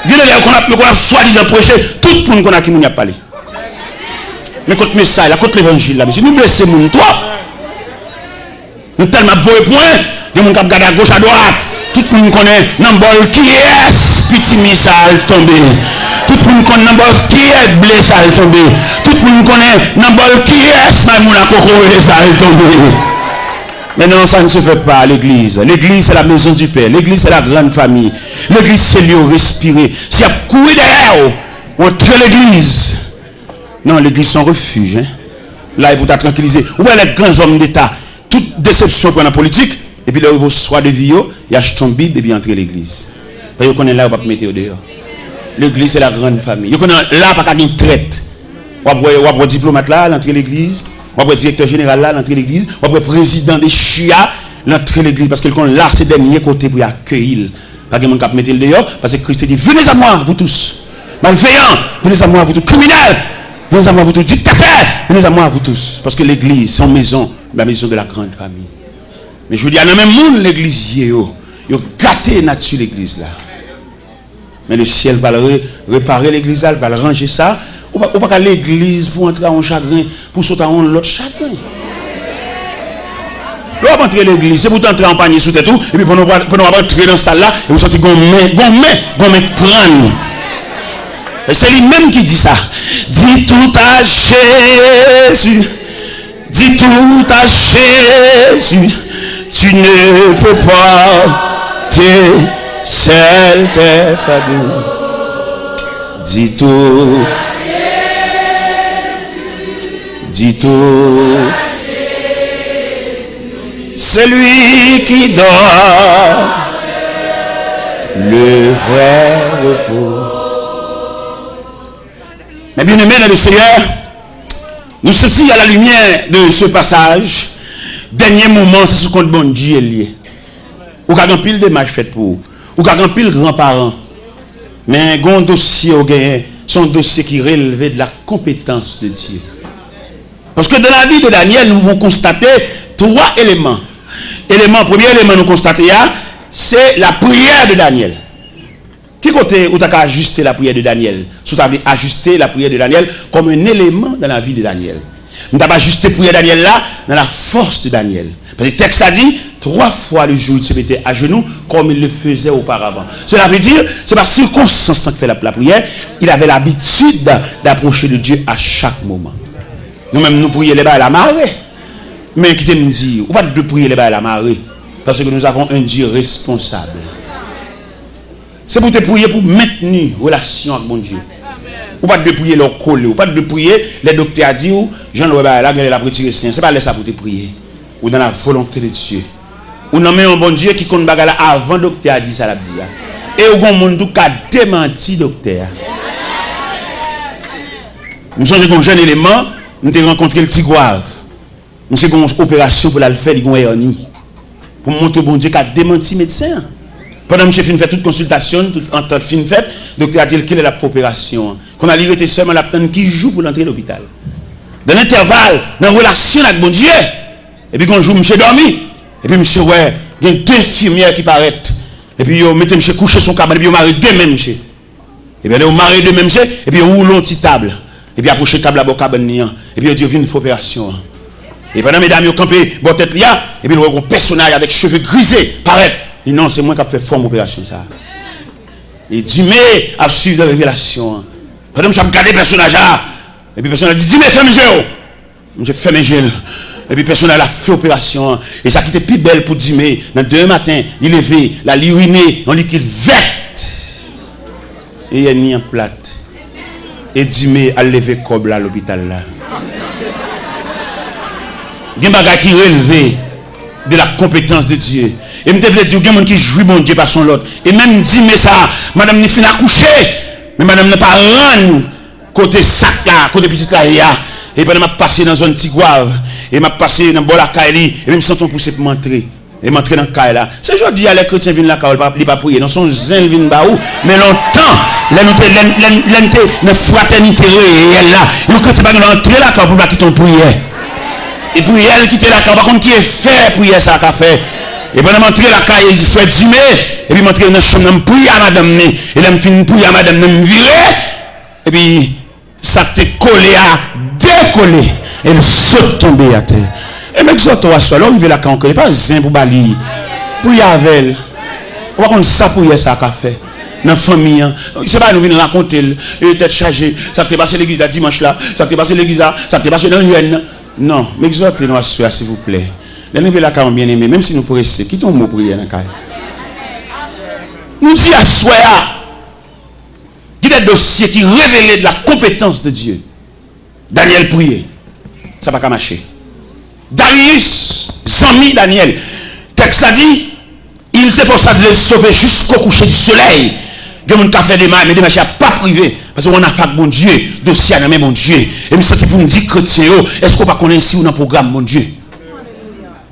il y a des gens qu'on a soi-disant prêché tout le monde qu'on a qui nous a parlé mais contre message là contre l'évangile là mais si nous blessons moun toi nous tellement beau point des gens qui regardent à gauche à droite tout le monde connaît n'embol qui est petit missile tombé tout le monde connaît n'embol qui est blessé tombé tout le monde connaît n'embol qui est maimouna coco ça tombé mais non ça ne se fait pas à l'église c'est la maison du Père l'église c'est la grande famille l'église c'est lieu respirer si y a couru derrière entre l'église non l'église c'est un refuge hein? Là il faut ta tranquilliser où est les grands hommes d'État toute déception pour la politique et puis là il faut soit de vie il achète son Bible et puis entrer l'église parce que connaît là on va mettre dehors l'église c'est la grande famille il connaît là pas qu'à une traite on va diplomate là l'entrée l'église on va directeur général là l'entrée l'église on va président des chia l'entrée l'église parce que là c'est dernier côté pour accueillir pas que mon cap mettre dehors parce que Christ dit venez à moi vous tous malveillants venez à moi vous tous criminels venez à moi vous tous dictateurs venez à moi vous tous parce que l'église c'est une maison la maison de la grande famille. Mais je vous dis, il y a même monde l'église, il a gâté nature l'église là. Mais le ciel va réparer l'église là, va ranger ça. Ou pas l'église pour entrer en chagrin, pour sauter en l'autre chagrin. Là, on va entrer l'église, c'est pour entrer en panier sous tête tout, et puis pour nous entrer dans la salle là, et vous sentez qu'on met prendre. Et c'est lui-même qui dit ça. Dis tout à Jésus. Dis tout à Jésus, tu ne peux pas te seul tes fardeaux. Dis tout à Jésus, dis tout à Jésus, celui qui donne le vrai repos. Mais bien aimé dans le Seigneur, nous sommes à la lumière de ce passage. Dernier moment, c'est ce qu'on bon Dieu est lié. Ou quand on pile de matchs fait pour, ou quand on pile grands-parents. Mais un dossier au gagné, son dossier qui relève de la compétence de Dieu. Parce que dans la vie de Daniel, nous vont constater 3 éléments. Premier élément nous constater, c'est la prière de Daniel. Qui côté où tu as ajusté la prière de Daniel? Tu as ajusté la prière de Daniel comme un élément dans la vie de Daniel. Nous avons ajusté la prière de Daniel là dans la force de Daniel. Parce que le texte a dit 3 fois le jour il se mettait à genoux comme il le faisait auparavant. Cela veut dire, c'est par circonstance qu'il fait la prière, il avait l'habitude d'approcher de Dieu à chaque moment. Nous-mêmes nous prions les bas à la marée. Mais qui te nous dit, ou pas de prier les bas à la marée, parce que nous avons un Dieu responsable. C'est pour te prier pour maintenir relation avec mon Dieu. Ou pas de prier leur coller, ou pas de prier les docteurs a dit ou Jean-Louis là il a retiré saint. C'est pas ça pour te prier. Ou dans la volonté de Dieu. Ou non mais un bon Dieu qui compte bagarre avant docteur a dit ça la dit. Et au grand monde qui a démenti docteur. Nous sommes un jeune élément, nous avons rencontré le Tigouave. Nous avons une opération pour la faire, il y a une hernie. Pour montrer bon Dieu qui a démenti médecin. Pendant que je fait toute consultation, en temps de fin fait, le docteur a dit qu'il est la opération. Qu'on a été seulement la personne qui joue pour l'entrée à l'hôpital. Dans l'intervalle, dans la relation avec mon Dieu, et puis quand je suis dormi, et puis monsieur, ouais, il y a 2 infirmières qui paraissent. Et puis ils mettent monsieur coucher son cabane, et puis ils marient 2 mêmes monsieur. Et bien ils marient 2 mêmes monsieur, et puis ils roulent une petite table. Et puis approcher la table à la cabane, et puis ils disent une opération. Et pendant mesdames, ils ont campé, bon tête là, et puis ils ont un personnage avec cheveux grisés, paraît. Et non, c'est moi qui ai fait forme opération ça. Et Dieu a suivi la révélation. Pendant que je regardé le personnage là, et puis le personnage a dit, dis-moi, fais mes yeux. Je fais mes yeux. Et puis le personnage a fait opération. Et ça qui était plus belle pour Dieu. Dans 2 matins, il levé, la uriné, en liquide verte. Et il a mis en plate. Et Dieu a levé comme là à l'hôpital là. Il y a des bagages qui relèvent de la compétence de Dieu. Et je me dis, il y a des gens qui jouent mon Dieu par son lot. Et même dit, mais ça, madame n'est fin à coucher. Mais madame n'a pas rendre côté sac là, côté petit là. Et puis, je m'a passé dans une Tigouave. Et m'a passé dans Bolakaili. Et je me sens poussé pour m'entrer. Et m'entrer dans le cas là. C'est aujourd'hui les chrétiens viennent là, ils pas prier. Non, son zèle vient baou. Mais longtemps, la fraternité réelle là. Nous quand pas entrer là pour pas quitter ton prière. Et puis elle quitter la carte, par contre qui est fait prier ça qu'a fait. Et pendant m'entrer la carte, il dit frère Jimé, et puis m'entrer dans la chambre, prier à madame, et là me fin prier à madame, me virer, et puis ça t'est collé à décoller, et elle saute tomber à terre. Et mec ça toi soit là, il la carte encore, il pas zin pour bali. Prier avec elle. On va contre ça prier ça qu'a fait. Dans la famille, c'est pas nous venir raconter, et tête chargée, ça t'est passé l'église dimanche là, ça t'est passé l'église là, ça t'est passé dans l'UN. Non, mais exhortez-nous à s'il vous plaît. Les nouvelles là, quand bien aimé, même si nous pressons, quittons le mot prière dans le cas. Nous disons à soi, il y a des dossiers qui révèlent de la compétence de Dieu. Daniel priait. Ça va pas marcher. Darius, Zami Daniel, texte a dit, il s'efforça de les sauver jusqu'au coucher du soleil. Il y a des gens qui fait des mal, mais des machins pas privés. Parce qu'on a fait mon Dieu, dossier à mon Dieu. Et c'est pour nous dire, chrétien, est-ce qu'on va connaître ici ou dans le programme mon Dieu?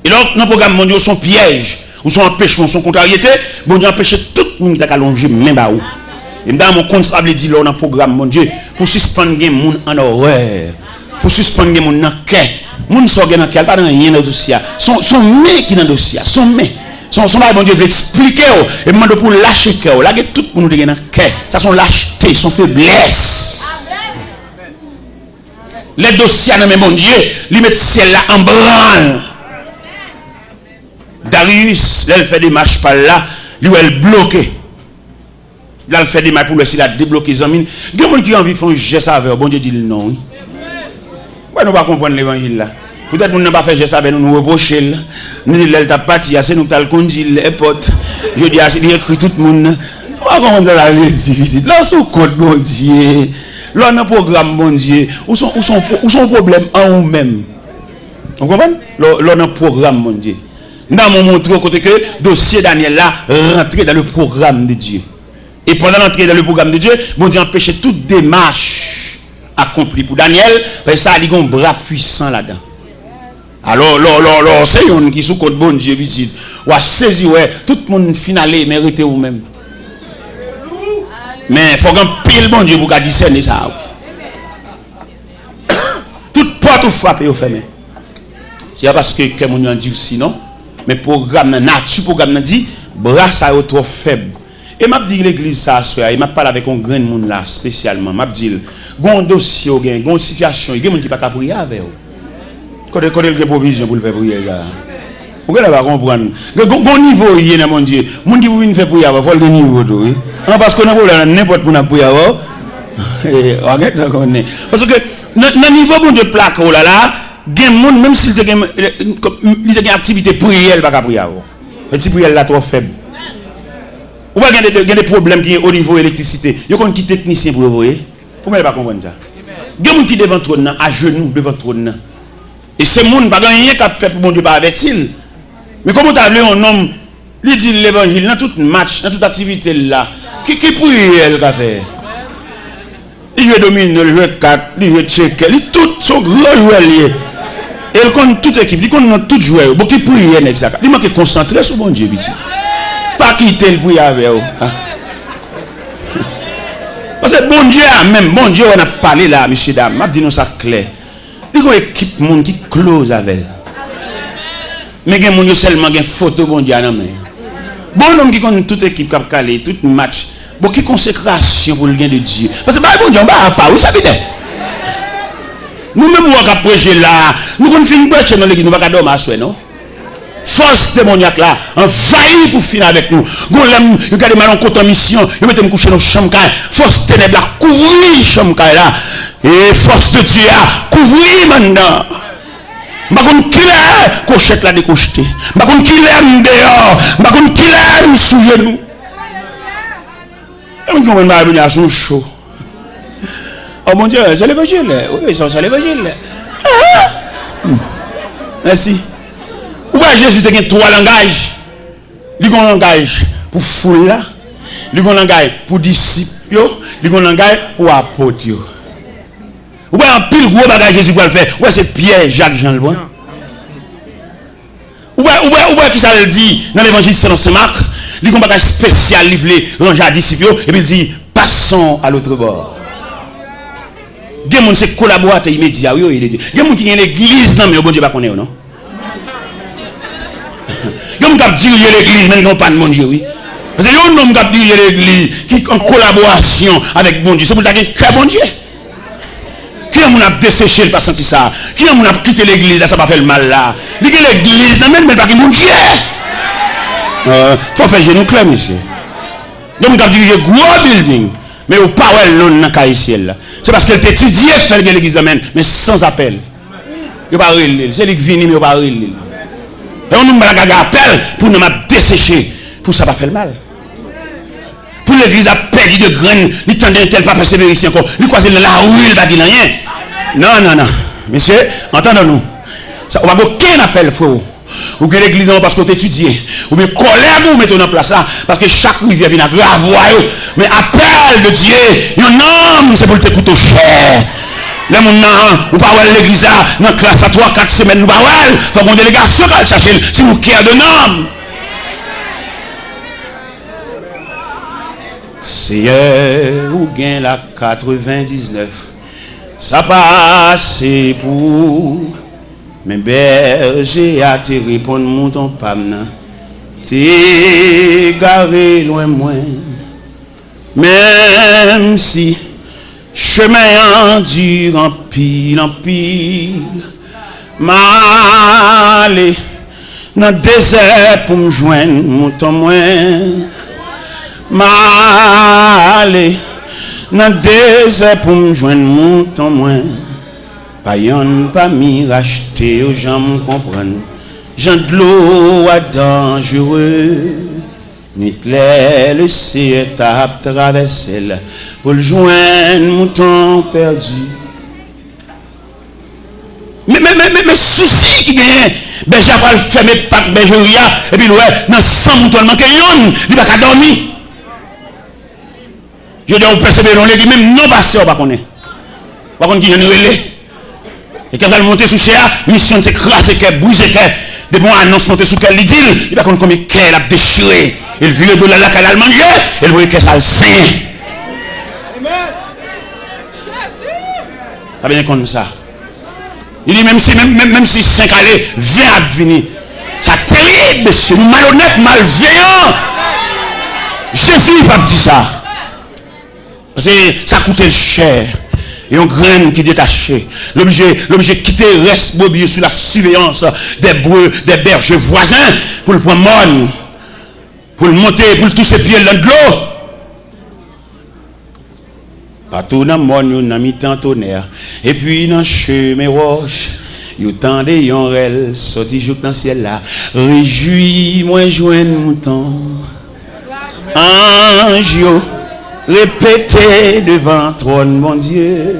Et donc, dans le programme mon Dieu, son piège, ou son empêchement, son contrariété, bon Dieu empêche tout le monde qui a allongé, même à où. Et dans mon compte, ça veut dire dans le programme mon Dieu, pour suspendre les gens en horreur, pour suspendre les gens dans le cœur. Les gens sont dans le cœur, pas dans rien dans le dossier. Son main qui est dans le dossier, son main. Son bon Dieu veut expliquer et demande pour lâcher cœur. Là, tout le monde dans le cœur. Ça son lâcheté, son faiblesse. Les dossiers dans mon Dieu, ils mettent ciel là en branle. Darius, là, il fait des marches par là, lui, elle bloqué. Là, il fait des marches pour lui, s'il a débloqué les amis. Il y a des gens qui ont envie de faire un geste avec, bon Dieu dit non. Ouais, nous ne pas comprendre l'évangile là. Peut-être que nous n'avons pas fait geste avec nous reprocher. Nous disons que nous parti, c'est nous qui avons conduit les potes. Je dis, c'est écrit tout le monde. On va comprendre la difficile. Là, c'est compte bon Dieu. Là, on a un programme bon Dieu. Où sont problèmes en nous-mêmes? Vous comprenez? Là, on a un programme bon Dieu. Nous avons montré au côté que le dossier Daniel là rentré dans le programme de Dieu. Et pendant l'entrée dans le programme de Dieu, bon Dieu empêchait toute démarche accomplie pour Daniel. Parce que ça a dit un bras puissant là-dedans. Alors, c'est un qui sous côté bon Dieu, ou a saisi, ouais, tout le monde finalé, mérité ou même. Mais il faut qu'on pile bon Dieu pour qu'on discerne ça. Toute porte ou frappe ou fermée. C'est parce que quelqu'un a dit sinon, mais programme nature, programme dit, bras ça est trop faible. Et m'a dit l'église ça, et m'a parlé avec un grand monde là, spécialement. M'a dit, bon dossier, bon situation, il y a des gens qui ne peuvent pas prier avec eux. Quand il y a des provisions pour le faire prier, vous ne pas comprendre. Bon niveau, il y a mon Dieu. Mon Dieu, vous ne faites prier, il faut le niveau. Parce qu'on a problème, n'importe où prier. Parce que, dans le niveau, bon Dieu, plaque, oh là là, même s'il y a une activité prière, il ne va pas prier. Mais si prière est trop faible. Ou pas il y a des problèmes qui sont au niveau de l'électricité. Il y a des techniciens pour vous voyez. Pourquoi il ne va pas comprendre ça? Il y a des gens qui devant le trône, à genoux devant le trône. Et ce monde, pas rien qu'à faire pour mon Dieu, pas avec il. Mais comment tu as appelé un homme, il dit l'évangile, dans tout match, dans toute activité là, qui prie elle qu'a fait? Il veut dominer, il veut 4, il veut checker, il tout son gros joueur lié. Et il connaît toute équipe, il connaît tout joueur. Bon, qui prie elle exact. Il manque concentrer sur mon Dieu, petit. Pas quitter le prier avec vous. Parce que bon Dieu, même bon Dieu, on a parlé là, monsieur dame, m'a dit nous ça clair. Il y a une équipe monde qui close avec elle. Mais il y a des gens seulement qui photo bon Dieu. Bon homme qui connaît toute équipe qui a calé, tout match. Bon qui consécration pour le gain de Dieu. Parce que bon Dieu, on va pas, vous savez. Nous-mêmes, on va prêcher là. Nous avons fini de prêcher dans l'église, nous ne pouvons pas dormir à soi, non? Force démoniaque là, envahit pour finir avec nous. Vous regardez mal en compte en mission, vous mettez me coucher dans la chambre. Force ténèbres là, couvrir la chambre là. Et force de Dieu a couvrir maintenant. Je ne sais pas qui est cochette là décocheté. Je ne sais pas qui est dehors. Je ne sais pas qui est sous genou. Je ne sais pas venir sous chaud. Oh mon Dieu, c'est l'évangile. Oui, c'est l'évangile. Merci. Où est Jésus qui a 3 langages? Il y a un langage pour foule là. Il y a un langage pour disciples. Il y a un langage pour apôtres. Ou bien un pile gros bagage Jésus va le faire. Ouais, c'est Pierre, Jacques, Jean le bon. Ou qui ça le dit dans l'évangile selon Saint Marc, il y a un bagage spécial livré ranger à disciples et puis il dit passons à l'autre bord. Il y a des gens qui collaborent immédiat. Il y a des gens qui ont l'église, non, mais bon Dieu ne connaît pas, non? Il y a des gens qui disent l'église, mais ils n'ont pas de bon Dieu, oui. Parce que il y a des gens qui disent l'église, qui ont en collaboration avec bon Dieu. C'est pour ça qu'il y a un bon Dieu. Qui a desséché, pas senti ça? Qui a quitté l'église, là, ça va faire le mal là? Il y a l'église, non, mais pas qui bon Dieu. Il faut faire genou clair, monsieur. Il y a des gens qui disent gros building. Mais au pas dans le cas ici là. C'est parce qu'elle t'étudie faire l'église mais sans appel. Il pas c'est lui qui vient mais il pas relé. Et on nous met la appel pour nous dessécher pour ça pas faire le mal. Pour l'église a perdu de graines, il tendait tel pas persévérer ici encore. Il croise la rue, il va dire rien. Non. Monsieur, entendons-nous. Ça on va aucun appel faux. Ou que l'église non parce qu'on t'étudie. Ou bien colère vous mettez en place là parce que chaque rivière vient à grave. Mais appel de Dieu, un homme c'est pour te coûter cher. Les gens ou pas l'église là, dans classe à 3-4 semaines nous pas well, faut qu'on délégation va chercher si vous cœur de homme. Seigneur, ou gain la 99. Ça passe pour mes bergers à te répondre mon pam. T'es garé loin moins. Même si chemin endure en pile, m'aller dans le désert pour me joindre mon moins. M'aller dans le désert pour me joindre mon moins. Pas yon pas m'y racheter aux gens me comprennent. Jean de l'eau à dangereux. Nuit claire, le ciel tape traverser là pour le joindre mouton perdu. Mais souci qui gagne, ben j'ai pas le fermer pas bergeria et puis ouais dans 100 moutons manqué yon, il va pas dormir. Je dois persévérer dans l'église même non pasteur pas connaît. Pas connaît qui vient relais. Et quand elle monte sous cher, mission c'est craser qu'elle bouger qu'elle de bon annonce monter sous qu'elle dit, il va connaître combien qu'elle a déchiré. Il vient de là qu'elle a mangé, elle voit qu'elle a le saint. Ça bien comme ça. Il dit même si 5 allées, 20 à venir. Ça terrible, monsieur, nous malhonnêtes, malveillants. Jésus n'a pas dit ça. Parce que ça coûtait cher. Et on graine qui détachait. L'objet quitter reste bobillé sous la surveillance des bergers voisins pour le prendre mort. Pour le monter, pour le toucher pieds dans l'eau. Partout dans le monde, il y a mi-temps tonnerre. Et puis dans le chemin roche, il y a tant de yonrel sorti jour dans le ciel là. Réjouis-moi, joindre mouton. Ange, répétez devant trône, mon Dieu.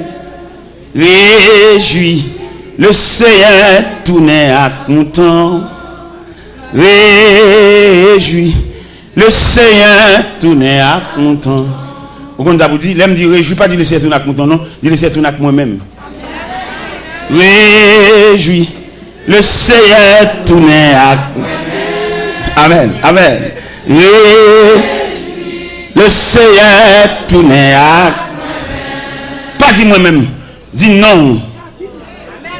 Réjouis, le Seigneur tourne à mouton. Réjouis. Le Seigneur tourne à content. Vous comprenez, vous dites, l'aime dit réjouis, pas dire le Seigneur tourne à content, non, dit le Seigneur tourne à moi-même. Réjouis, le Seigneur tourne à Amen, amen. Le Seigneur tourne à pas dit moi-même, dis non.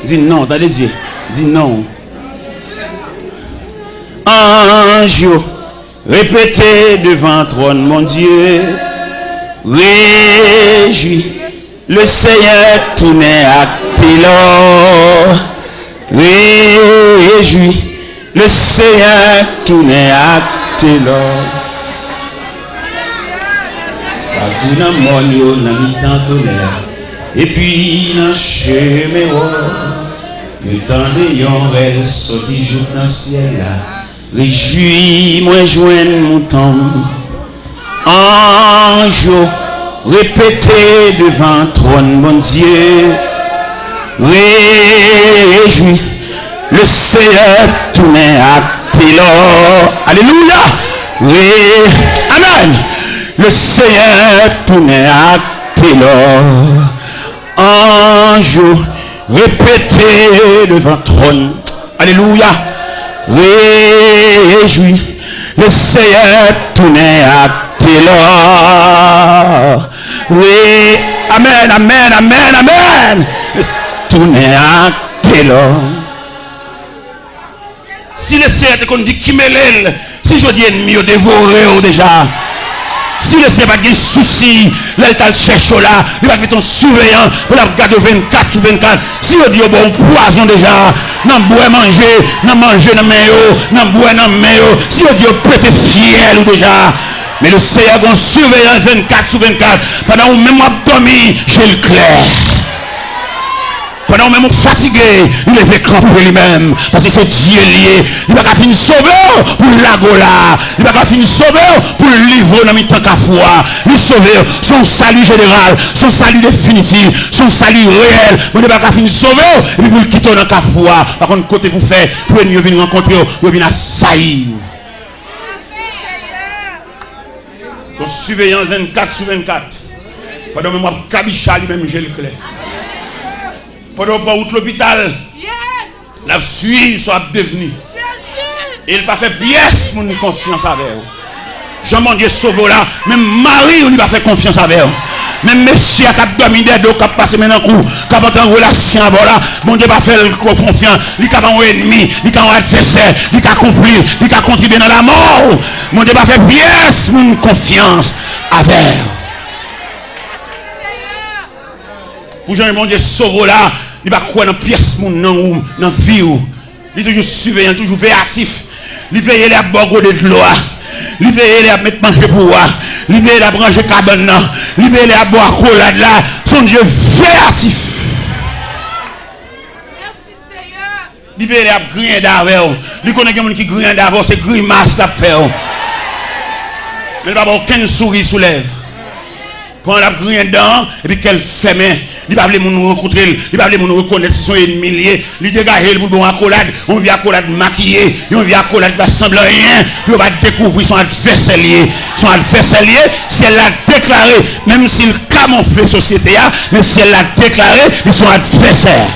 Dis non, t'as dit, dis non. Ange, répétez devant trône, mon Dieu. Réjouis, le Seigneur tourne à Télor. Réjouis, le Seigneur tourne à Télor. Partout dans mon lieu, dans le temps tonnerre. Et puis dans le chemin, le temps de yonrel sorti jour dans le ciel là. Réjouis-moi, joindre mon temps. Ange, répétez devant trône, mon Dieu. Réjouis, le Seigneur tourne à Télor. Alléluia. Amen. Le Seigneur tourne à Télor. Ange, répétez devant trône. Alléluia. réjouis, le Seigneur tourné à Télor. Oui, amen, amen, amen, amen. Tourné à Télor. Si le Seigneur te dit qui me l'aile, si je dis ennemi, dévoré déjà. Si le Seigneur n'a pas de soucis, là il t'a cherché là, il va mettre ton surveillant pour la garder 24 sur 24. Si on dit bon poison déjà, non boire manger, non manger dans mayo, non boire dans mayo. Si on dit prêter fiel ou déjà. Mais le Seigneur a un surveillant 24 sur 24. Pendant que même dormi, j'ai le clair. Pendant même fatigué, il est fait camper lui-même. Parce que c'est Dieu lié. Il va pas finir sauveur pour la gola. Il va pas finir sauveur pour le livre dans le temps qu'à foi. Le sauveur, son salut général, son salut définitif, son salut réel. Il ne va pas finir sauveur et puis pour le quitter dans la foi. Par contre, côté pour faire, pour venir rencontrer, pour venir assaillir. Ton surveillant 24 sur 24. Pendant que moi, Kabicha lui-même, j'ai le clair. Pendant que je l'hôpital, la suite soit devenue. Et il n'a pas fait pièce pour nous confiance avec eux. Jean Dieu sauve là, même Marie, on lui a fait confiance avec eux. Même monsieur qui a dormi des dos, qui a passé maintenant coup, qui a pas en relation avec là, mon Dieu va faire confiance. Il a un ennemi, il a un adversaire, il a accompli, il a contribué dans la mort. Mon Dieu va faire pièce pour nous confiance avec eux. Pour Jean mon Dieu sauve là, il va croire dans pièce dans la vie. Il est toujours surveillant, toujours véatif. Il veille à boire de l'eau. Il veille à mettre manger pour moi. Il veille à brancher cabane. Il veille à boire collade là. Son Dieu véatif. Merci Seigneur. Il veille à griller d'avant. Il connaît quelqu'un qui grille d'avant, c'est grimace à faire. Mais il va avoir aucune souris sous lèvres. Quand on a grillé dedans, et puis qu'elle fait main. Il va nous rencontrer, il va nous reconnaître si son ennemi. Il dégage pour bon accolade, on vient accolade maquillé, on vient accolade pas semblant rien, puis on va découvrir son adversaire lié. Son adversaire lié, si elle l'a déclaré, même s'il camoufle société, mais si elle l'a déclaré, ils sont adversaires.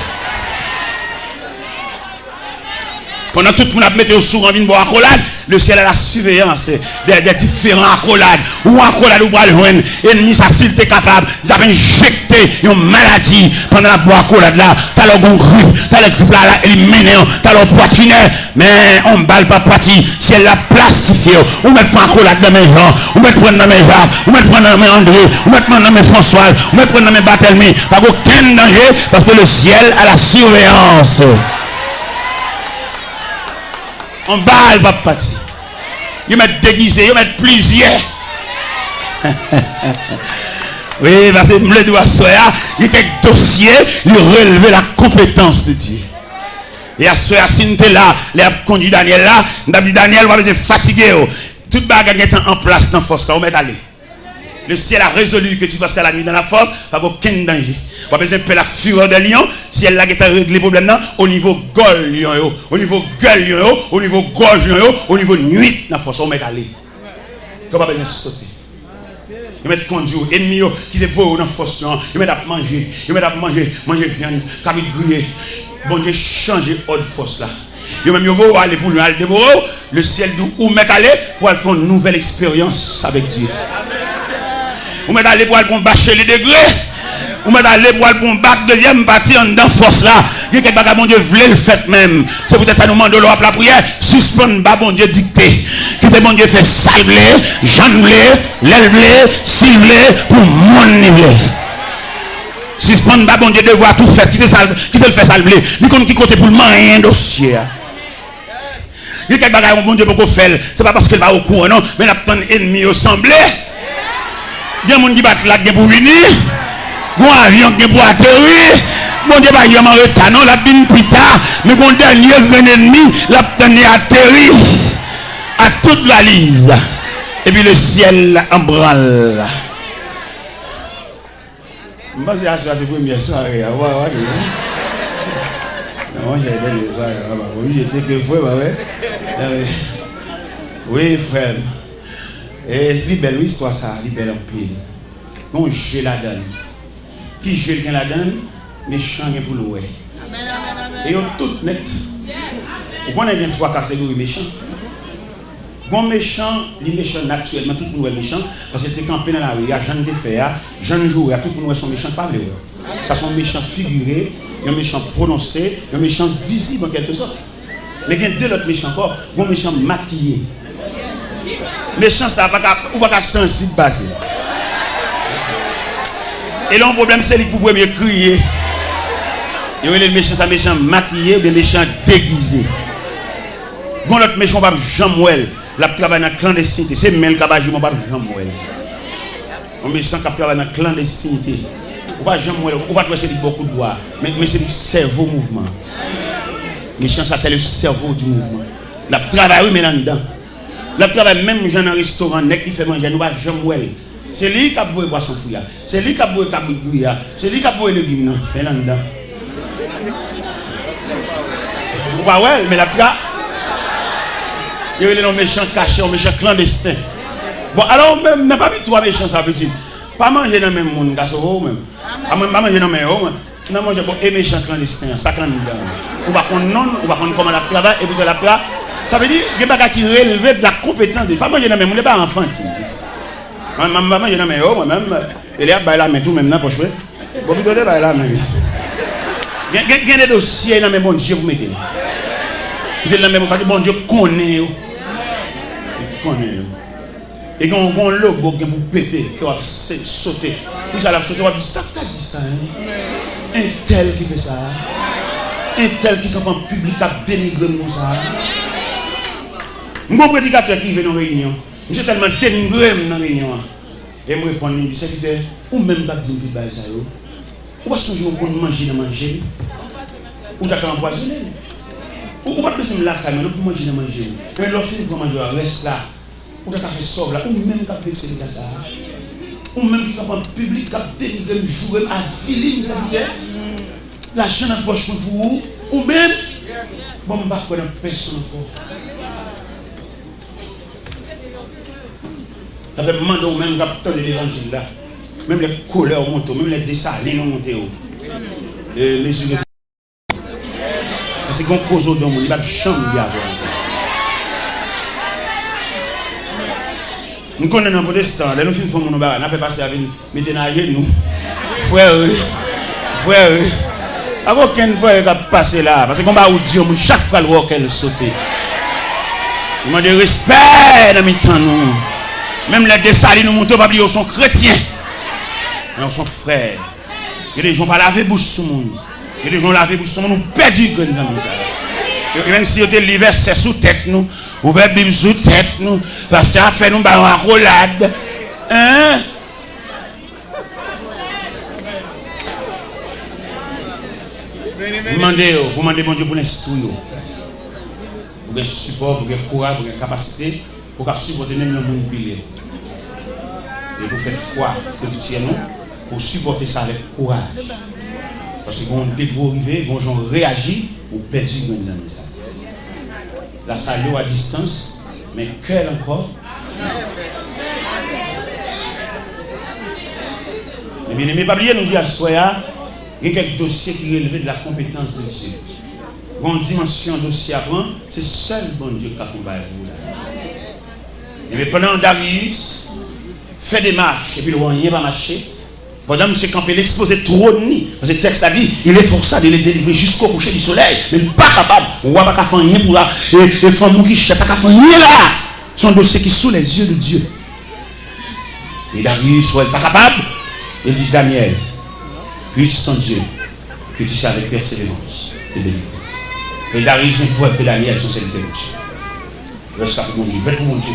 Pendant tout le monde a mis au sourd en vie de boire accolade, le ciel a la surveillance des différents accolades. Ou accolade ou le joindre. Ennemi, ça s'il était capable d'injecter une maladie pendant la boire accolade là. T'as le bon grippe, t'as le grippe là, éliminé, t'as le poitrinaire. Mais on ne balle pas parti. Si elle l'a plastifié, on met pas accolade dans mes gens, on met prendre dans mes Jacques, on met prendre dans mes André, on met prendre dans mes François, on met prendre dans mes Barthélemy. Pas aucun danger parce que le ciel a la surveillance. On balle pas parti. Ils mettent déguisé, ils mettent plusieurs. Oui, parce que le doigt soya, il y a quelques dossiers, il relevait la compétence de Dieu. Et à soya, si nous sommes là, les conduit Daniel là, nous avons dit Daniel, on va fatigué. Toute bagarre est en place dans la force, on va aller. Le ciel a résolu que tu vas rester la nuit dans la force, pas aucun danger. On va besoin de la fureur des lions. Si elle a réglé les problèmes au niveau gueule, au niveau gueule, au niveau gorge, au niveau nuit, dans la force, on va aller. On va besoin de sauter. Ils mettent conduire, ennemis qui se voient dans la force, ils mettent à manger, manger viande, cabine grillée. Bon Dieu, changer autre force là. Ils même vont aller pour le dévorer, le ciel d'où mettre aller pour faire une nouvelle expérience avec Dieu. Vous mettez aller pour aller bâcher les degrés. Vous mettez aller pour aller bac deuxième partie en dedans force là. Il y a quelque chose bon Dieu voulait le faire même. C'est peut-être ça nous demande de l'eau la prière. Suspendre bas bon Dieu dicté. Qui te bon Dieu fait salblé, janblé, l'élevlé, ciblé pour mon niveau. Suspendre bas bon Dieu devoir tout faire. Qui te le fait salblé. Il compte qui côté pour le moyen dossier. Il y a quelque chose bon Dieu pour faire. C'est pas parce qu'il va au courant non, mais il a tant d'ennemis au semblé. Il y a des gens qui battent la guerre pour venir. Il y a un avion qui pour atterrir. Bon Dieu, il y a un retard, non, la bin plus tard. Mais mon dernier ennemi, l'a tenu atterri à toute la lise. Et puis le ciel en branle. Je pense que c'est la première soirée. Non, j'ai des soirées. Oui, j'étais que frère, oui, frère. Et c'est belle histoire ça, c'est belle en pile. Bon, je la donne. Qui je la donne, mais je change pour l'oué. Et on tout net. Vous connaissez trois catégories méchants. Bon méchant, les méchants naturellement, tout le monde est méchant, parce que c'est campé dans la rue, il y a gens de faire, gens de jouer, tout le monde sont méchants, pas vrai. Ça sont méchants figurés, un méchant prononcé, un méchant visible en quelque sorte. Mais il y a deux autres méchants encore, bon méchant maquillé. Méchant, ça va pas sensible basé. Et là, le problème, c'est qu'il faut mieux crier. Il y a les méchants, ça méchant maquillé ou des méchants déguisés. Bon, l'autre méchant, pas Jean-Mouel. La travail dans la clandestinité. C'est même le cabage, mon pas Jean-Mouel. On méchant qui travaille dans la clandestinité. On va Jean-Mouel, on va trouver beaucoup de doigts. Mais c'est le cerveau mouvement. Méchant, ça c'est le cerveau du mouvement. La travail, oui, mais là-dedans. La travail, même dans un restaurant, qui fait manger, nous va Jean-Mouel. C'est lui qui a beau boire son fouillard. C'est lui qui a beau cabouillard. C'est lui qui a beau le guimnon. Mais là-dedans. On va ouais, mais la travail. Il y a des méchants cachés, des méchants clandestins. Bon, alors, même, n'a pas mis trois méchants, ça petit. Pas manger dans le même monde, même. Pas manger dans le même monde. Non, manger pour les méchants clandestins, ça quand nous donne. On va prendre non, on va prendre comment la travail, et puis la travail. Ça veut dire qu'il y a des gens qui relèvent de la compétence. Pas manger dans le même monde, pas enfantine. Maman, manger dans le même monde, moi-même, elle est là, mais tout, même, n'a pas joué. Bon, vous donnez là, même. Il y a des dossiers dans le même monde, Dieu vous mettez. Vous êtes dans le même monde, bon Dieu connaît. Et quand on logo qui vous péter, qui va sauter, vous allez sauter, vous allez dire ça, tu as dit ça. Un tel qui fait ça. Un tel qui est en public a dénigré nous ça. Mon prédicateur qui vient dans la réunion, je suis tellement dénigré dans la réunion. Et je me réponds, il dit, ou même pas dire que ça. Ou pas songer au bon manger, ou d'accord empoisonné. Ou pas penser là, mais non pour manger, manger. Mais lorsqu'il faut manger, reste là. Ou t'as fait sauve là, ou même qu'à vexer les gars. Ou même qui en public, qui a dénigré le jour, à filer, ça veut dire. L'argent dans la poche pour vous, ou même, bon, on va pas personne encore. Ça fait demander au même capteur de l'évangile là. Même les couleurs montent, même les dessalines montent. Parce qu'on cause au don, il va chambre de avoir. Nous connaissons un protestant, nous faisons mon bar, nous fait passer avec nous, mettez dans nous. Frère, avant aucun frère qui a passé là, parce qu'on va où Dieu, chaque fois le roi qu'elle saute. Il m'a dit respect dans mes temps nous. Même les dessalines nous montent, pas ils sont chrétiens. Mais ils sont frères. Il y a des gens qui ne laver bouche sur le monde. Il y a des gens qui laver bouche sur le monde, nous perdons que nous avons ça. Et même si vous avez l'hiver, c'est sous tête nous. Vous avez Bible sous tête nous. Parce que ça fait nous en roulade. Hein? Vous demandez bon Dieu pour l'instruire. Pour le support, pour le courage, pour la capacité, pour supporter même le monde pilier. Et vous faites foi, nous, pour supporter ça avec courage. Parce que quand on débrive, quand on réagit, on perd du monde dans ça. La salle à distance, mais cœur encore. Mais bien aimé, pas oublier, nous dit à Soya, il y a quelques dossiers qui relèvent de la compétence de Dieu. Une dimension dossier à prendre, c'est seul bon Dieu qui a combattu vous. Et pendant Darius fait des marches, et puis le roi n'y va marcher. Pendant que M. Campbell exposait trop de nids, parce que le texte a dit, il est forçé de les délivrer jusqu'au coucher du soleil, mais il n'est pas capable, on ne va pas faire rien pour là, et les femmes qui ne savent pas faire rien là, son dossier qui est sous les yeux de Dieu. Et Darius n'est pas capable, il dit Daniel, puisse ton Dieu, que tu sais avec persévérance, te délivrer. Et Darius n'est pas que Daniel, son serviteur de Dieu. Reste pour mon Dieu, bête pour mon Dieu.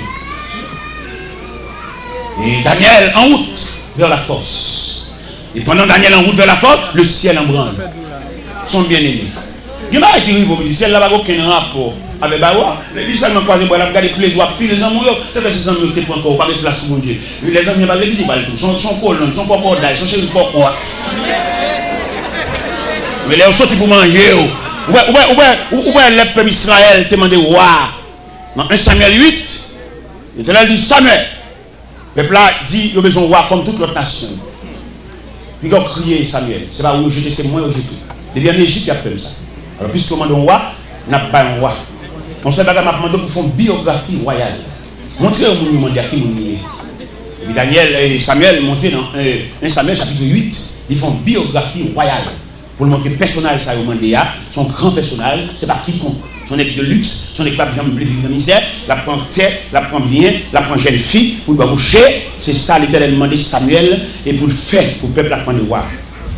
Et Daniel en route vers la force. Et pendant Daniel en route vers la force, le ciel en branle. Son bien-aimé. Il y a qui arrive au ciel, là-bas, aucun rapport avec Bawa. Les gens m'ont croisé pour regarder tous les jours, puis les amoureux, peut-être que ces amoureux ne prennent encore, pas de place pour mon Dieu. Les amis, pas de tout, son colonne, son papa d'ail, son chéri papa. Mais les autres sont pour manger. Où est le peuple Israël te demandé roi? Dans 1 Samuel 8, l'Éternel dit Samuel. Le peuple dit il a besoin de roi comme toute l'autre nation. Puis il a crié Samuel. C'est pas où jeter, c'est moi où jeter. Depuis en Égypte, il y a fait ça. Alors, puisqu'on demande un roi, n'a pas un roi. On sait pas comment demander pour faire une biographie royale. Montrez au monde à qui nous lié. Daniel et Samuel monté dans 1 Samuel chapitre 8, ils font une biographie royale pour montrer le personnage ça au monde son grand personnage, c'est pas quiconque. Son équipe de luxe, son équipe de blé de misère, la prend terre, la prend bien, la prend jeune fille pour le coucher. C'est ça l'Éternel demandé Samuel et pour le faire pour le peuple la prendre le roi.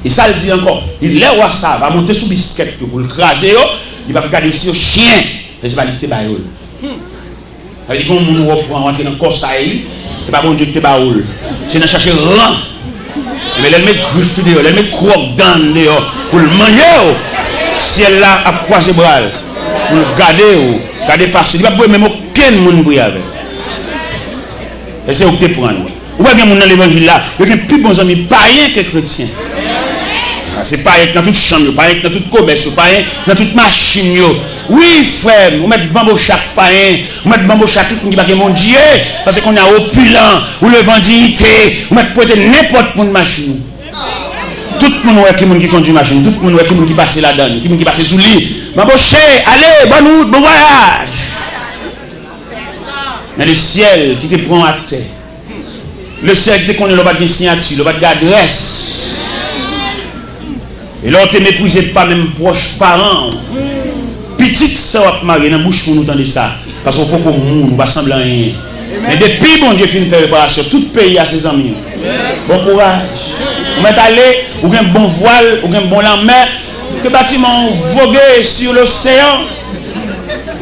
Et ça il dit encore, il les rois ça va monter sous biscuit pour le craser, il va regarder aussi au chien, et je vais aller te bailler. Ça veut dire qu'on nous reprend rentrer dans le corps ça c'est pas bon Dieu qui te baoule. C'est de chercher rang. Mais elle met griffe dehors, elle met croque dans dehors pour le manger. Si elle là a croisé bras pour le garder passer. Il va pas même aucun monde pour y avec. Et c'est où tu prends. Ou pas bien mon dans l'évangile là, il y a plus bons amis païens que chrétiens. C'est païen dans toute chambre, païen dans toute commerce, païen dans toute machine. Oui, frère, on met bambo chaque païen, on met bambo chaque tout qui va mon Dieu, parce qu'on a opulent, ou le vendilité, on met peut-être n'importe quelle machine. Tout le monde qui conduit machine, tout le monde qui passe là-dedans, qui passe sous lit. Bambo ché, allez, bonne route, bon voyage. Mais le ciel qui te prend à terre, le ciel qui te connaît le bas de signature, le bas d'adresse. Et là, tu ne méprises pas même proches parents. Petite soeur mariée dans la bouche pour nous entendre ça. Parce qu'on peut qu'on nous va sembler rien. Mais depuis bon Dieu finit de faire réparation, tout pays a ses amis. Bon courage. Vous mettez aller, ou un bon voile, ou un bon lendemain, que bâtiment voguer sur l'océan.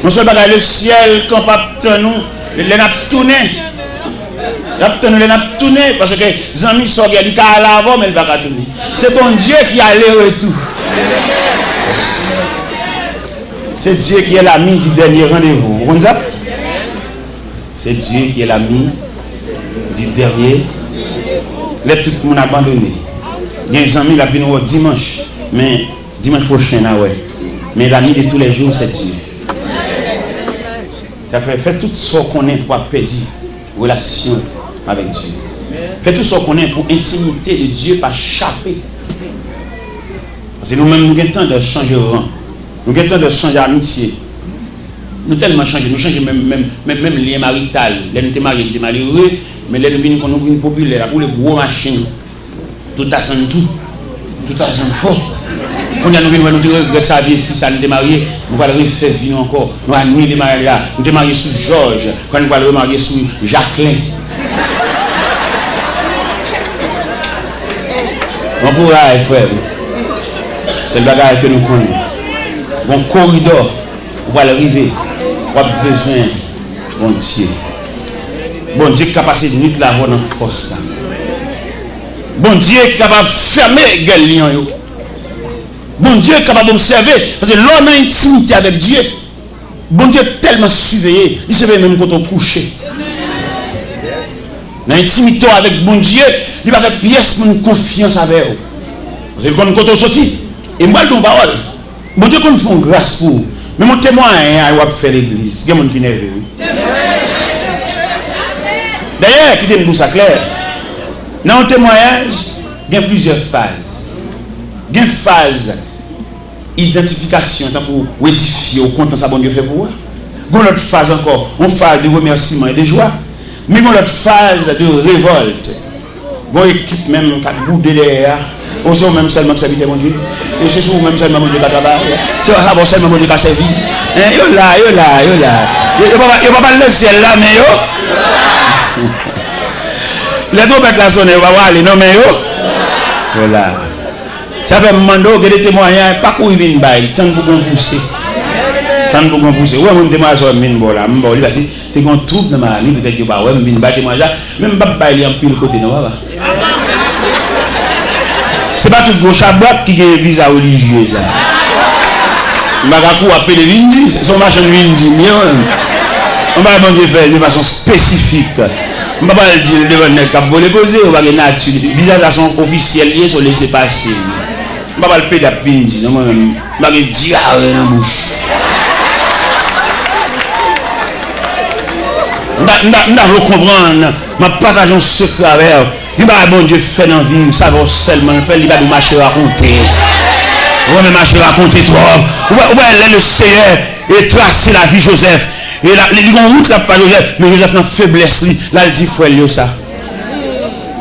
On se bat le ciel quand pas nous, les n'a tourné. Les n'a tourné parce que les amis sont regardés à l'avant, mais ils ne vont pas tourner. C'est bon Dieu qui a le retour. C'est Dieu qui est l'ami du dernier rendez-vous. Vous comprenez ça? C'est Dieu qui est l'ami du dernier. Les tout le monde abandonné. Il y a des amis qui viennent dimanche. Mais dimanche prochain, là, ouais. Mais l'ami de tous les jours, c'est Dieu. Ça fait tout ce qu'on est pour perdre relation avec Dieu. Fait tout ce qu'on est pour intimité de Dieu par chapé. Parce que nous-mêmes, nous avons le temps de changer de rang. Nous avons le temps de changer d'amitié. Nous tellement changé, nous changeons même lien marital. Là, nous sommes mariés, nous sommes malheureux, mais là, nous sommes populaires pour les gros machines. Tout à son tout à son fort. On a nous regrettons sa vie, si ça nous est marié, nous allons refaire vivre encore. Nous allons nous marier là. Nous sommes mariés sous Georges, quand nous allons marier sous Jacqueline. Bon courage, frère. C'est le bagage que nous connaissons. Bon corridor, on va arriver. On a besoin, bon Dieu. Bon Dieu qui est capable de nuit là-bas dans la force. Bon Dieu qui est capable de fermer les gueules. Bon Dieu est capable d'observer. Parce que l'homme a intimité avec Dieu. Bon Dieu est tellement surveillé. Il se fait même quand on couche. Dans l'intimité avec bon Dieu, il va faire pièce pour une confiance avec vous. Parce que quand on sortit, et moi, je parole. Bon Dieu, qu'on fait grâce pour vous. Mais mon témoin, il va faire l'église. Il y a des gens qui nerveux. D'ailleurs, qui dit ça clair. Dans le témoignage, il y a plusieurs phases. Il y a une phase identification pour édifier au compte de ça bon Dieu fait pour vous. Il y a une autre phase encore, une phase de remerciement et de joie. Mais il y a une autre phase de révolte. Il y a une équipe même qui a boudé derrière. On sait même seulement que ça vient mon Dieu. Et c'est sûr même seulement mon Dieu qui a travaillé. C'est vrai seulement mon Dieu qui a servi. Yo là. Il n'y a pas mal de ciel là, mais yo. Les trompettes là sonner, on va voir les noms, mais yo. Voilà. Ça fait un moment que des témoignages, pas pour y venir, tant pour qu'on pousse. Tant pour qu'on pousse. Ouais, mon témoignage, il va dire, tu as un trouble dans ma vie, peut-être que pas, ouais, je vais témoignage, même pas il y a un pile côté, non, c'est pas tout gauche à boîte qui est visa religieux, ça. Magakou appelle Windy, son machin Windy, on va faire de façon spécifique. On va pas le dire devant le cap, vous le poser, on va le nature. Visage officiel, ils sont laissés passer. On va pas le payer d'appeler, on va le dire dans la bouche. On va comprendre, on va partager un secret avec. Il va bon Dieu faire dans la vie, ça va seulement faire, il va nous marcher à raconter. On va marcher raconter trop. Ouais, le Seigneur et tracer la vie Joseph. Et les gens route là pour Joseph, mais Joseph n'a faiblesse là il dit frère ça.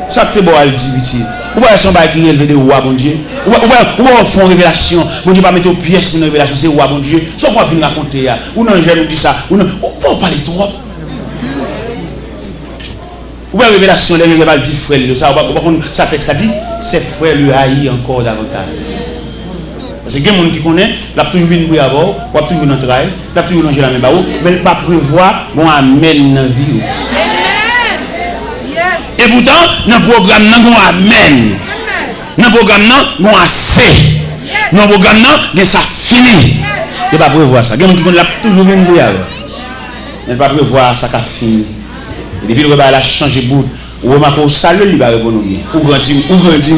Ça c'est bon elle dit vite. Ouais son bail qui élevé de roi bon Dieu. Ouais font révélation. Bon Dieu pas mettre aux pièces une révélation c'est roi bon Dieu. Soit quoi venir raconter là. Ou non je nous dit ça. Ou non on parler trop. Ouais révélation les gens va dire frère ça ça texte ça dit c'est frère lui haït encore davantage. Parce que il y a des gens qui connaissent, la toujours venir pour avoir, la toujours dans le travail, la toujours manger la même barreau, mais il ne pas prévoir, bon, amène dans la vie. Et pourtant, dans le programme, nous avons amène. Dans le programme, nous avons assez. Dans le programme, nous avons ça fini. Il ne pas prévoir ça. Il y a des gens qui connaissent, la toujours venir pour avoir. Il ne pas prévoir ça qui a fini. Et depuis le repas, il a changé de bout. Ou remarquez, au salut, il va répondre. Ou grandir.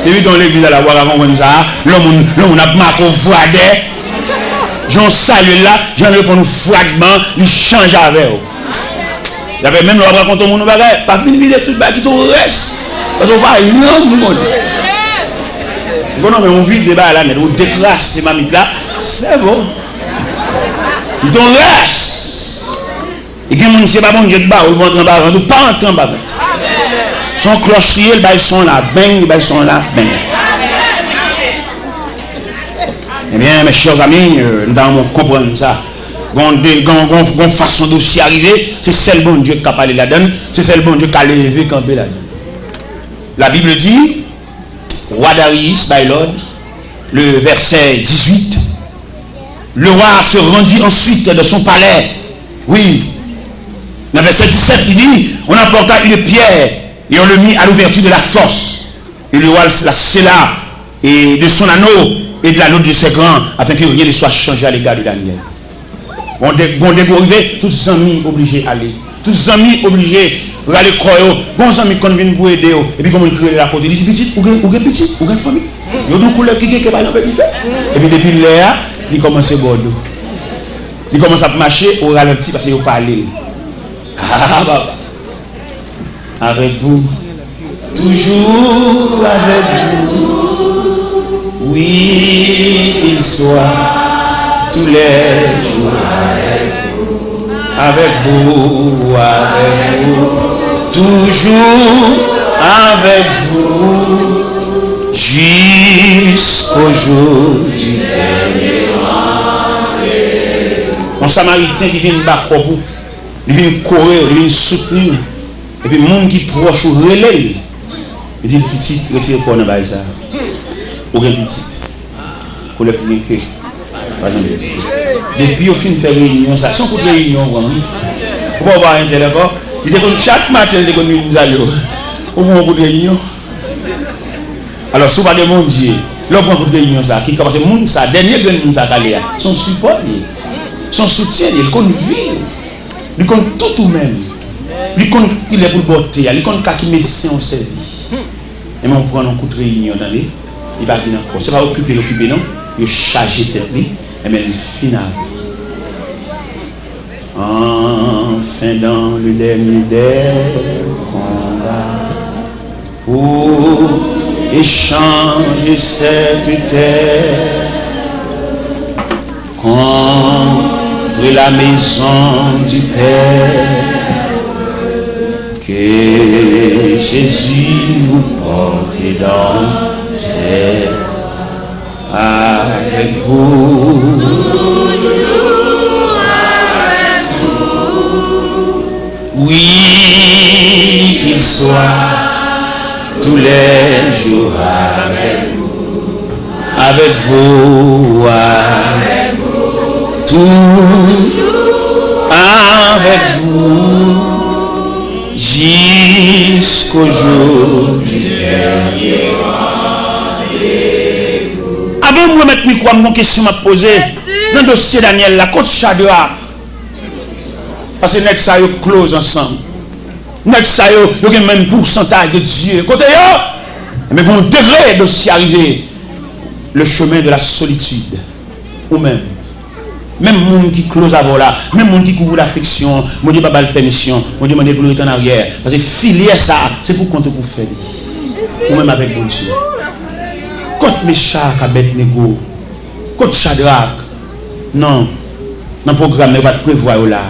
Et puis dans l'église à la voix avant comme ça, l'homme a marqué au froidet. J'en salue là, j'en ai pour nous fragments, il change avec eux. J'avais même le raconter mon bagage, pas fini de tout le qui tout reste. Parce qu'on va énorme monde. Bon non mais on vit débat là, mais on déclasse ces mamites là, c'est bon. Il t'en reste. Et quand on ne sait pas bon Dieu de bas, on va entrer en bas, on pas entrer en bas. Son clocherie, ils sont là, bang, ils sont là, bang. Eh bien, mes chers amis, nous devons comprendre ça. Une façon d'aussi arriver, c'est celle bon Dieu qui a parlé là-dedans, c'est celle bon Dieu qui a levé camper là-dedans. La Bible dit, roi Darius, by Lord, le verset 18, le roi se rendit ensuite de son palais. Oui. Dans le verset 17, il dit, on apporta une pierre et on le mit à l'ouverture de la fosse. Et le roi la scella et de son anneau et de l'anneau de ses grands, afin que rien ne soit changé à l'égard de Daniel. Bon, dégorivé, tous les amis obligés d'aller. Tous les amis obligés d'aller croire. Bon, les amis qui viennent pour aider. Et puis, comment ils créent la côte, ils disent petit, ou petit, ou famille. Ils ont couleur qui est pas fait. Et puis, depuis là, ils commencent à bordeaux. Ils commencent à marcher au ralenti parce qu'ils n'ont pas allé. Ah, bah. Avec vous, toujours avec vous, oui, il soit tous les jours avec vous, toujours avec vous, jusqu'au jour du dernier rendez-vous. Un Samaritain qui vient de battre pour vous, il vient courir, il vient soutenir. Et puis, les gens qui proche ou relève, il dit petit, retire pour nous ça. Ou bien petit. Pour le finir que. Depuis, au fin de faire réunion, ça, sans coup de réunion, pour avoir un téléphone, il dit que chaque matin, il dit que nous allons. Au moins, pour de réunion. Alors, si vous parlez de mon Dieu, l'homme pour de réunion, ça, qui commence, le monde, ça, dernier grand monde, ça, son support, son soutien, il compte vivre, il compte tout même. Il est pour le botter, il compte qui médecin au service. Et on prend un coup de réunion, il va venir encore. Ce n'est pas l'occuper, non, il charge tête, et bien il finit. Enfin, dans le dernier des combats, pour échanger cette terre contre la maison du Père. Que Jésus vous porte dans ses avec vous. Oui, qu'il soit tous les jours avec vous. Avec vous, toujours avec vous. Jusqu'au jour du dernier rendez-vous. Avant de mettre micro, une question à poser. Dans le dossier Daniel, la côte Chadra. Parce que nous sommes close ensemble. Nous sommes le même pourcentage de Dieu. Côté mais vous degré le dossier arrivé. Le chemin de la solitude. Ou même. Même les gens qui close avant là, même les gens qui couvrent l'affection, je dis pas de permission, je dis pour le en arrière. Parce que filière ça, c'est pour compter pour faire. Ou même avec bon Dieu. contre Meshach, Abednego, contre Shadrach. Non, dans le programme, il ne va pas prévoir là.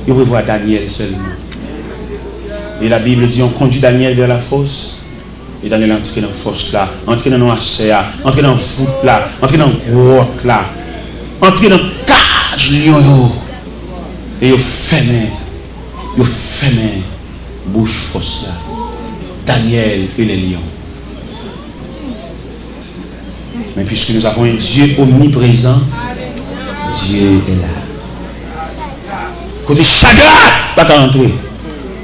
Il prévoit Daniel seulement. Et la Bible dit on conduit Daniel vers la fosse. Et Daniel est entré dans la fosse là, entré dans le HCA, entré dans le foot là, entré dans le grotte là, entré dans le cage lion. Et il fermé bouche fosse là. Daniel et les lions. Mais puisque nous avons un Dieu omniprésent, Dieu est là. Côté Shadrach, pas qu'à entrer.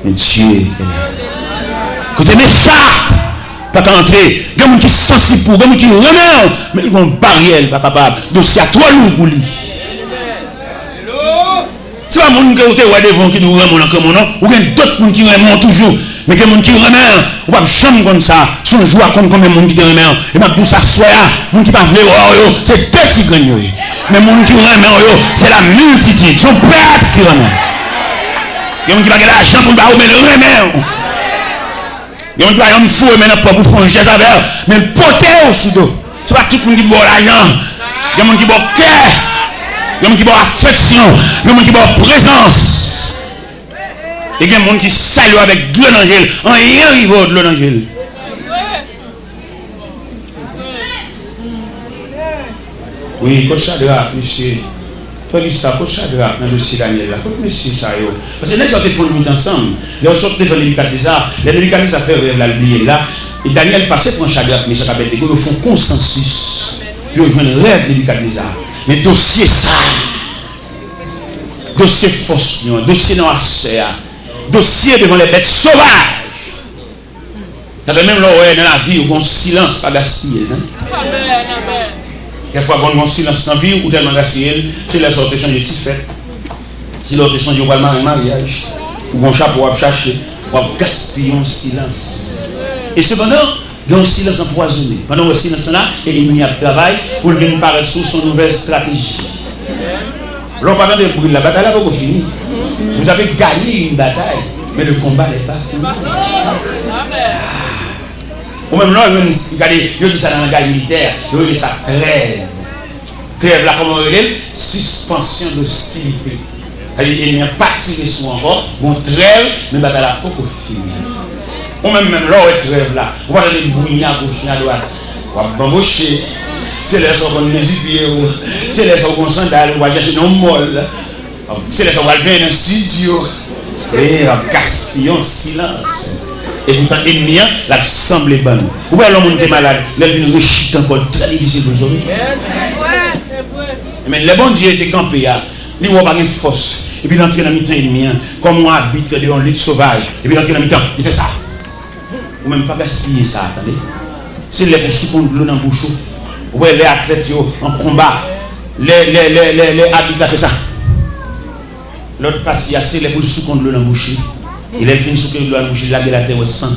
Mais Dieu est là. Côté Meshach, pas qu'à entrer. Il y a des gens qui sont sensibles pour, il y a des gens qui remettent, mais ils ont une barrière, pas capable. Donc c'est à toi lourd pour lui. C'est pas mon qui est devant qui nous remonte comme non, ou bien d'autres gens qui remontent toujours. Mais il y a des gens qui remettent, on va jamais comme ça. Si on joue à comme combien de gens qui te remettent, et ma douce à soi, les gens qui parlent, c'est petit gagnant. Mais les gens qui remettent, c'est la multitude. Son peuple qui remet. Il y a des gens qui parlent de l'argent pour le remettre. Il y a des gens qui parlent de fou, mais non pas pour faire un geste avec eux. Mais porter au sous-dos. Tu vois, tout le monde qui boit l'argent. Il y a des gens qui boit cœur. Il y a des gens qui boit affection. Il y a des gens qui boit présence. Il y a des gens qui saluent avec de l'angèle. En rien riveau de l'angèle. Oui, coach Shadrach, monsieur. Fais ça, coach Shadrach, dans le dossier Daniel. Là, monsieur ça. Parce que les gens font le ensemble. Les gens sortent devant les Nebuchadnezzar. Les Nebuchadnezzar fait rêve là, oublié là. Et Daniel passait pour Shadrach, mais Meshach, Abednego, ils font consensus. Ils ont joué un rêve de Nebuchadnezzar. Mais dossier ça. Dossier force, dossier dans la serre. Dossier devant les bêtes sauvages. Ça fait même là dans la vie où on silence pas gaspillé. Quelquefois quand on silence dans la vie ou tellement gaspillé, c'est la sorte de changer de fait. Si l'autre changer au mariage, ou un chapeau à chercher, on va gaspiller en silence. Et cependant, il y a un silence empoisonné. Pendant le silence là, il y a un travail pour venir paraître sous son nouvelle stratégie. L'on parle de brûler la bataille, là, vous fini. Vous avez gagné une bataille, mais le combat n'est pas fini. Ou même là, regardez, il y a ça dans la guerre militaire, il y a ça trêve. Trêve là, comment on dit, suspension d'hostilité. Il n'y a pas tiré sur encore, bon trêve, mais la bataille n'a pas fini. Ou même là, on trêve là, on va aller brûler à gauche, à droite, on va bambocher. C'est les gens qui ont les pieds, c'est les gens qui ont sandales, on va chercher un molle. C'est les gens qui ont bien un studio. Et on casse, en silence. Et pourtant, l'ennemi, la semble bonne. Ou bien l'homme est malade, l'homme est encore très difficile pour aujourd'hui. Mais le bon Dieu était campé, il n'a pas de force. Et puis, il entre dans le mi-temps ennemi, comme on habite dans un lit sauvage. Et puis, il entre dans le mi-temps, il fait ça. Ou même pas gaspiller ça, attendez. C'est les pour souffrir de l'eau dans le bouchon. Ouais, les athlètes en combat, les habitants fait ça. L'autre partie, c'est les poules sous de l'eau dans la bouche. Il est fini sous de l'eau dans la bouche, il a la terre au sang.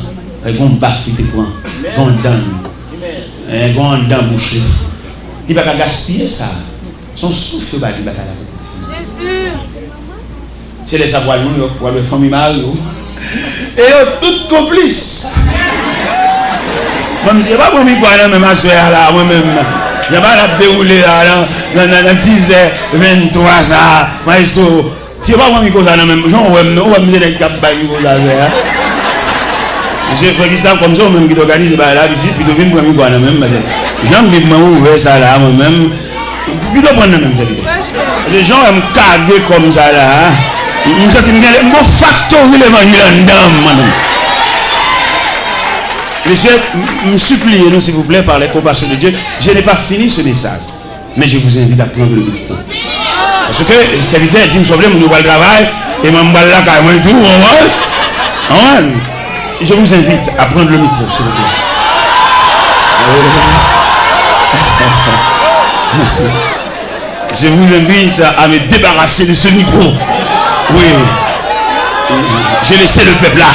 Il y a un bac qui te prend. Il y a un dent bouché. Il ne va pas gaspiller ça. Son souffle va lui battre la bouche. C'est sûr. C'est les savoirs, nous, les familles Mario. Et toutes complices. Moi, je ne sais pas pour moi, même ma soeur là, moi-même. Je ne vais pas dérouler là, dans 10h23, ça, maestro. Je ne sais pas pour moi, même. Je ne vais pas me dire j'ai fait ça comme ça, même qui organise la visite, puis je viens pour moi, même. J'aime bien ouvrir ça là, moi-même. Puis je prends même ça. Les gens aiment carguer comme ça là. Je me sens mon facteur, l'évangile en dame, madame. Monsieur, me suppliez-nous s'il vous plaît par les compassions de Dieu. Je n'ai pas fini ce message, mais je vous invite à prendre le micro. Parce que le serviteur dit que nous avons le travail et je vais là carrément et tout. Je vous invite à prendre le micro, s'il vous plaît. Je vous invite à me débarrasser de ce micro. Oui. J'ai laissé le peuple là.